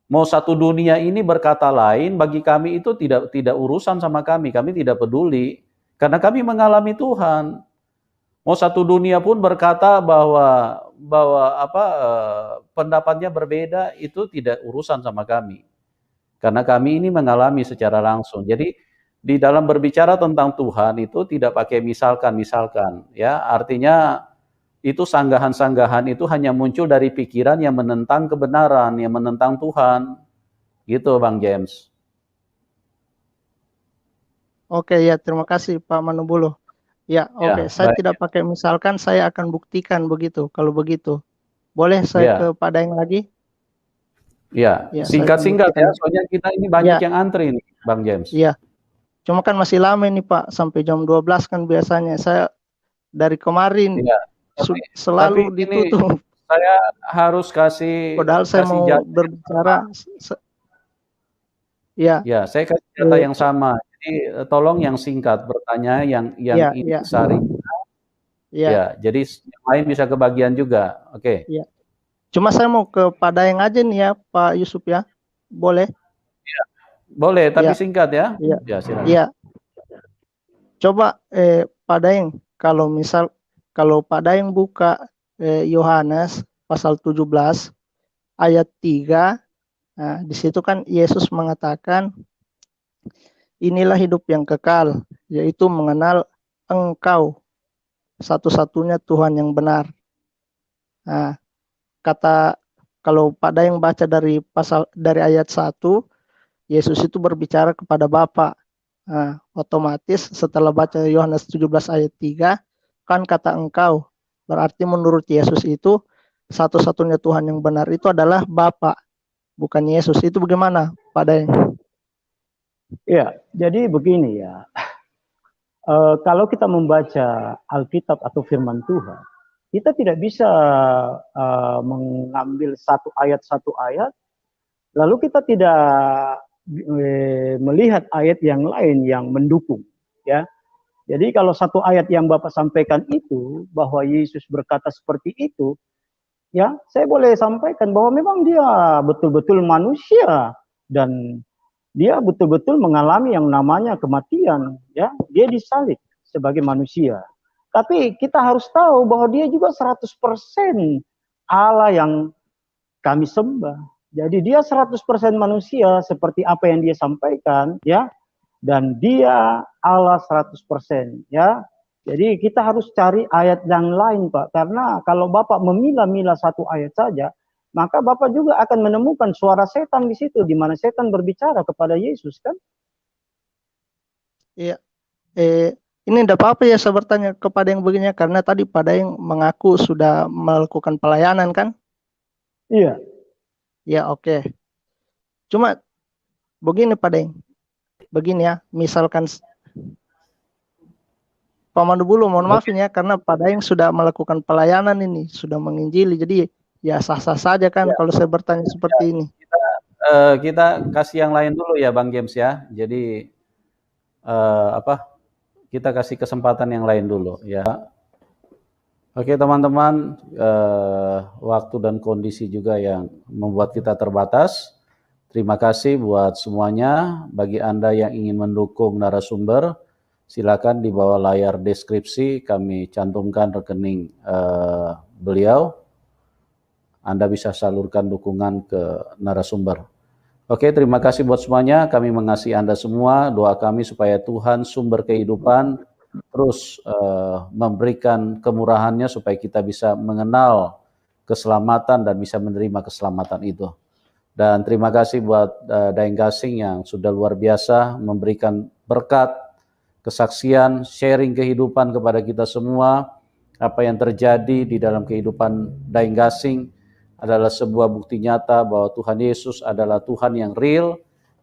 Mau satu dunia ini berkata lain, bagi kami itu tidak urusan sama kami tidak peduli, karena kami mengalami Tuhan. Mau satu dunia pun berkata bahwa pendapatnya berbeda, itu tidak urusan sama kami, karena kami ini mengalami secara langsung. Jadi di dalam berbicara tentang Tuhan itu tidak pakai misalkan, ya. Artinya itu sanggahan-sanggahan itu hanya muncul dari pikiran yang menentang kebenaran, yang menentang Tuhan. Gitu, Bang James. Oke, ya, terima kasih Pak Manubulu. Ya, oke. Saya tidak pakai misalkan, saya akan buktikan begitu. Kalau begitu, boleh saya ke Pak Daeng lagi? Ya, singkat-singkat ya. Soalnya kita ini banyak yang antri nih, Bang James. Iya. Cuma kan masih lama ini Pak, sampai jam 12 kan biasanya. Saya dari kemarin selalu ditutup. Saya harus kasih. Padahal saya mau berbicara. Ya, saya kasih data yang sama. Jadi tolong yang singkat, bertanya yang intisari. Ya, jadi yang lain bisa kebagian juga. Oke. Ya. Cuma saya mau ke Pak Daeng aja nih ya, Pak Yusuf ya. Boleh? Ya. Boleh, tapi singkat ya. Iya. Silakan. Iya. Coba Pak Daeng, kalau Pak Daeng buka Yohanes pasal 17 ayat 3, nah, di situ kan Yesus mengatakan, inilah hidup yang kekal, yaitu mengenal Engkau satu-satunya Tuhan yang benar. Nah, kalau Pak Daeng baca dari ayat 1, Yesus itu berbicara kepada Bapa. Nah, otomatis setelah baca Yohanes 17 ayat 3, kan kata engkau, berarti menurut Yesus itu satu-satunya Tuhan yang benar itu adalah Bapa, bukan Yesus. Itu bagaimana, Pak Daeng? Ya, jadi begini ya. Kalau kita membaca Alkitab atau firman Tuhan, kita tidak bisa mengambil satu ayat, lalu kita tidak melihat ayat yang lain yang mendukung, ya. Jadi kalau satu ayat yang Bapak sampaikan itu bahwa Yesus berkata seperti itu, ya saya boleh sampaikan bahwa memang dia betul-betul manusia dan dia betul-betul mengalami yang namanya kematian, ya. Dia disalib sebagai manusia. Tapi kita harus tahu bahwa dia juga 100% Allah yang kami sembah. Jadi dia 100% manusia seperti apa yang dia sampaikan, ya. Dan dia Allah 100%, ya. Jadi kita harus cari ayat yang lain, Pak. Karena kalau Bapak memilah-milah satu ayat saja, maka Bapak juga akan menemukan suara setan di situ, di mana setan berbicara kepada Yesus, kan? Iya. Ini tidak apa-apa ya saya bertanya kepada yang begini, karena tadi pada yang mengaku sudah melakukan pelayanan, kan? Iya. Ya, oke. Cuma begini Pak Daeng. Begini ya, misalkan Pak Manubulu, mohon maafin ya, karena Pak Daeng sudah melakukan pelayanan ini, sudah menginjili, jadi ya sah-sah saja kan kalau saya bertanya seperti ini. Kita kasih yang lain dulu ya Bang James ya. Jadi kita kasih kesempatan yang lain dulu ya. Oke teman-teman, waktu dan kondisi juga yang membuat kita terbatas. Terima kasih buat semuanya. Bagi Anda yang ingin mendukung narasumber, silakan di bawah layar deskripsi kami cantumkan rekening beliau. Anda bisa salurkan dukungan ke narasumber. Oke, terima kasih buat semuanya. Kami mengasihi Anda semua. Doa kami supaya Tuhan sumber kehidupan terus memberikan kemurahannya supaya kita bisa mengenal keselamatan dan bisa menerima keselamatan itu. Dan terima kasih buat Daeng Gasing yang sudah luar biasa memberikan berkat, kesaksian, sharing kehidupan kepada kita semua. Apa yang terjadi di dalam kehidupan Daeng Gasing adalah sebuah bukti nyata bahwa Tuhan Yesus adalah Tuhan yang real,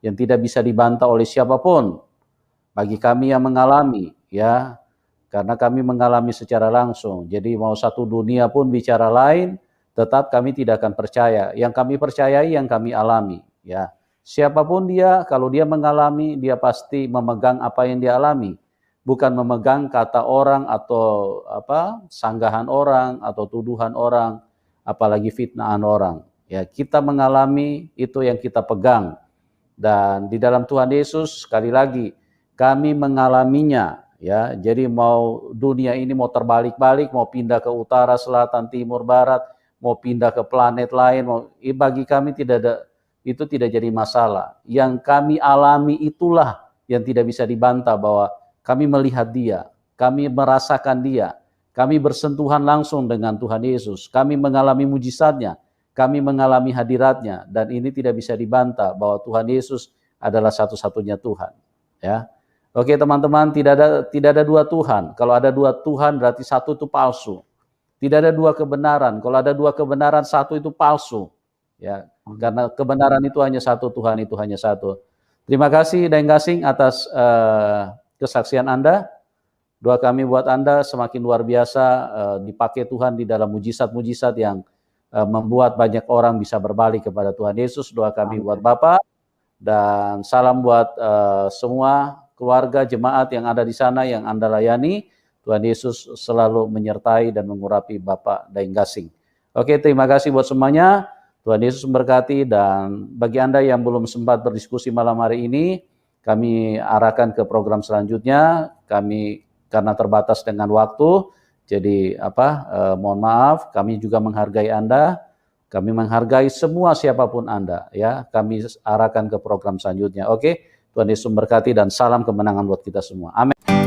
yang tidak bisa dibantah oleh siapapun. Bagi kami yang mengalami, ya, karena kami mengalami secara langsung. Jadi mau satu dunia pun bicara lain, tetap kami tidak akan percaya. Yang kami percayai, yang kami alami, ya. Siapapun dia, kalau dia mengalami, dia pasti memegang apa yang dia alami, bukan memegang kata orang atau sanggahan orang atau tuduhan orang, apalagi fitnahan orang. Ya, kita mengalami itu yang kita pegang. Dan di dalam Tuhan Yesus sekali lagi kami mengalaminya, ya. Jadi mau dunia ini mau terbalik-balik, mau pindah ke utara, selatan, timur, barat, mau pindah ke planet lain, bagi kami itu tidak jadi masalah. Yang kami alami itulah yang tidak bisa dibantah, bahwa kami melihat dia, kami merasakan dia, kami bersentuhan langsung dengan Tuhan Yesus, kami mengalami mujizatnya, kami mengalami hadiratnya, dan ini tidak bisa dibantah bahwa Tuhan Yesus adalah satu-satunya Tuhan. Ya, oke teman-teman, tidak ada dua Tuhan. Kalau ada dua Tuhan berarti satu itu palsu. Tidak ada dua kebenaran. Kalau ada dua kebenaran, satu itu palsu. Ya, karena kebenaran itu hanya satu, Tuhan itu hanya satu. Terima kasih Daeng Gasing atas kesaksian Anda. Doa kami buat Anda semakin luar biasa, dipakai Tuhan di dalam mujizat-mujizat yang membuat banyak orang bisa berbalik kepada Tuhan Yesus. Doa kami buat Bapak, dan salam buat semua keluarga jemaat yang ada di sana yang Anda layani. Tuhan Yesus selalu menyertai dan mengurapi Bapak Daeng Gasing. Oke, terima kasih buat semuanya. Tuhan Yesus memberkati, dan bagi Anda yang belum sempat berdiskusi malam hari ini, kami arahkan ke program selanjutnya. Kami karena terbatas dengan waktu, jadi mohon maaf. Kami juga menghargai Anda. Kami menghargai semua siapapun Anda, ya. Kami arahkan ke program selanjutnya. Oke, Tuhan Yesus memberkati dan salam kemenangan buat kita semua. Amin.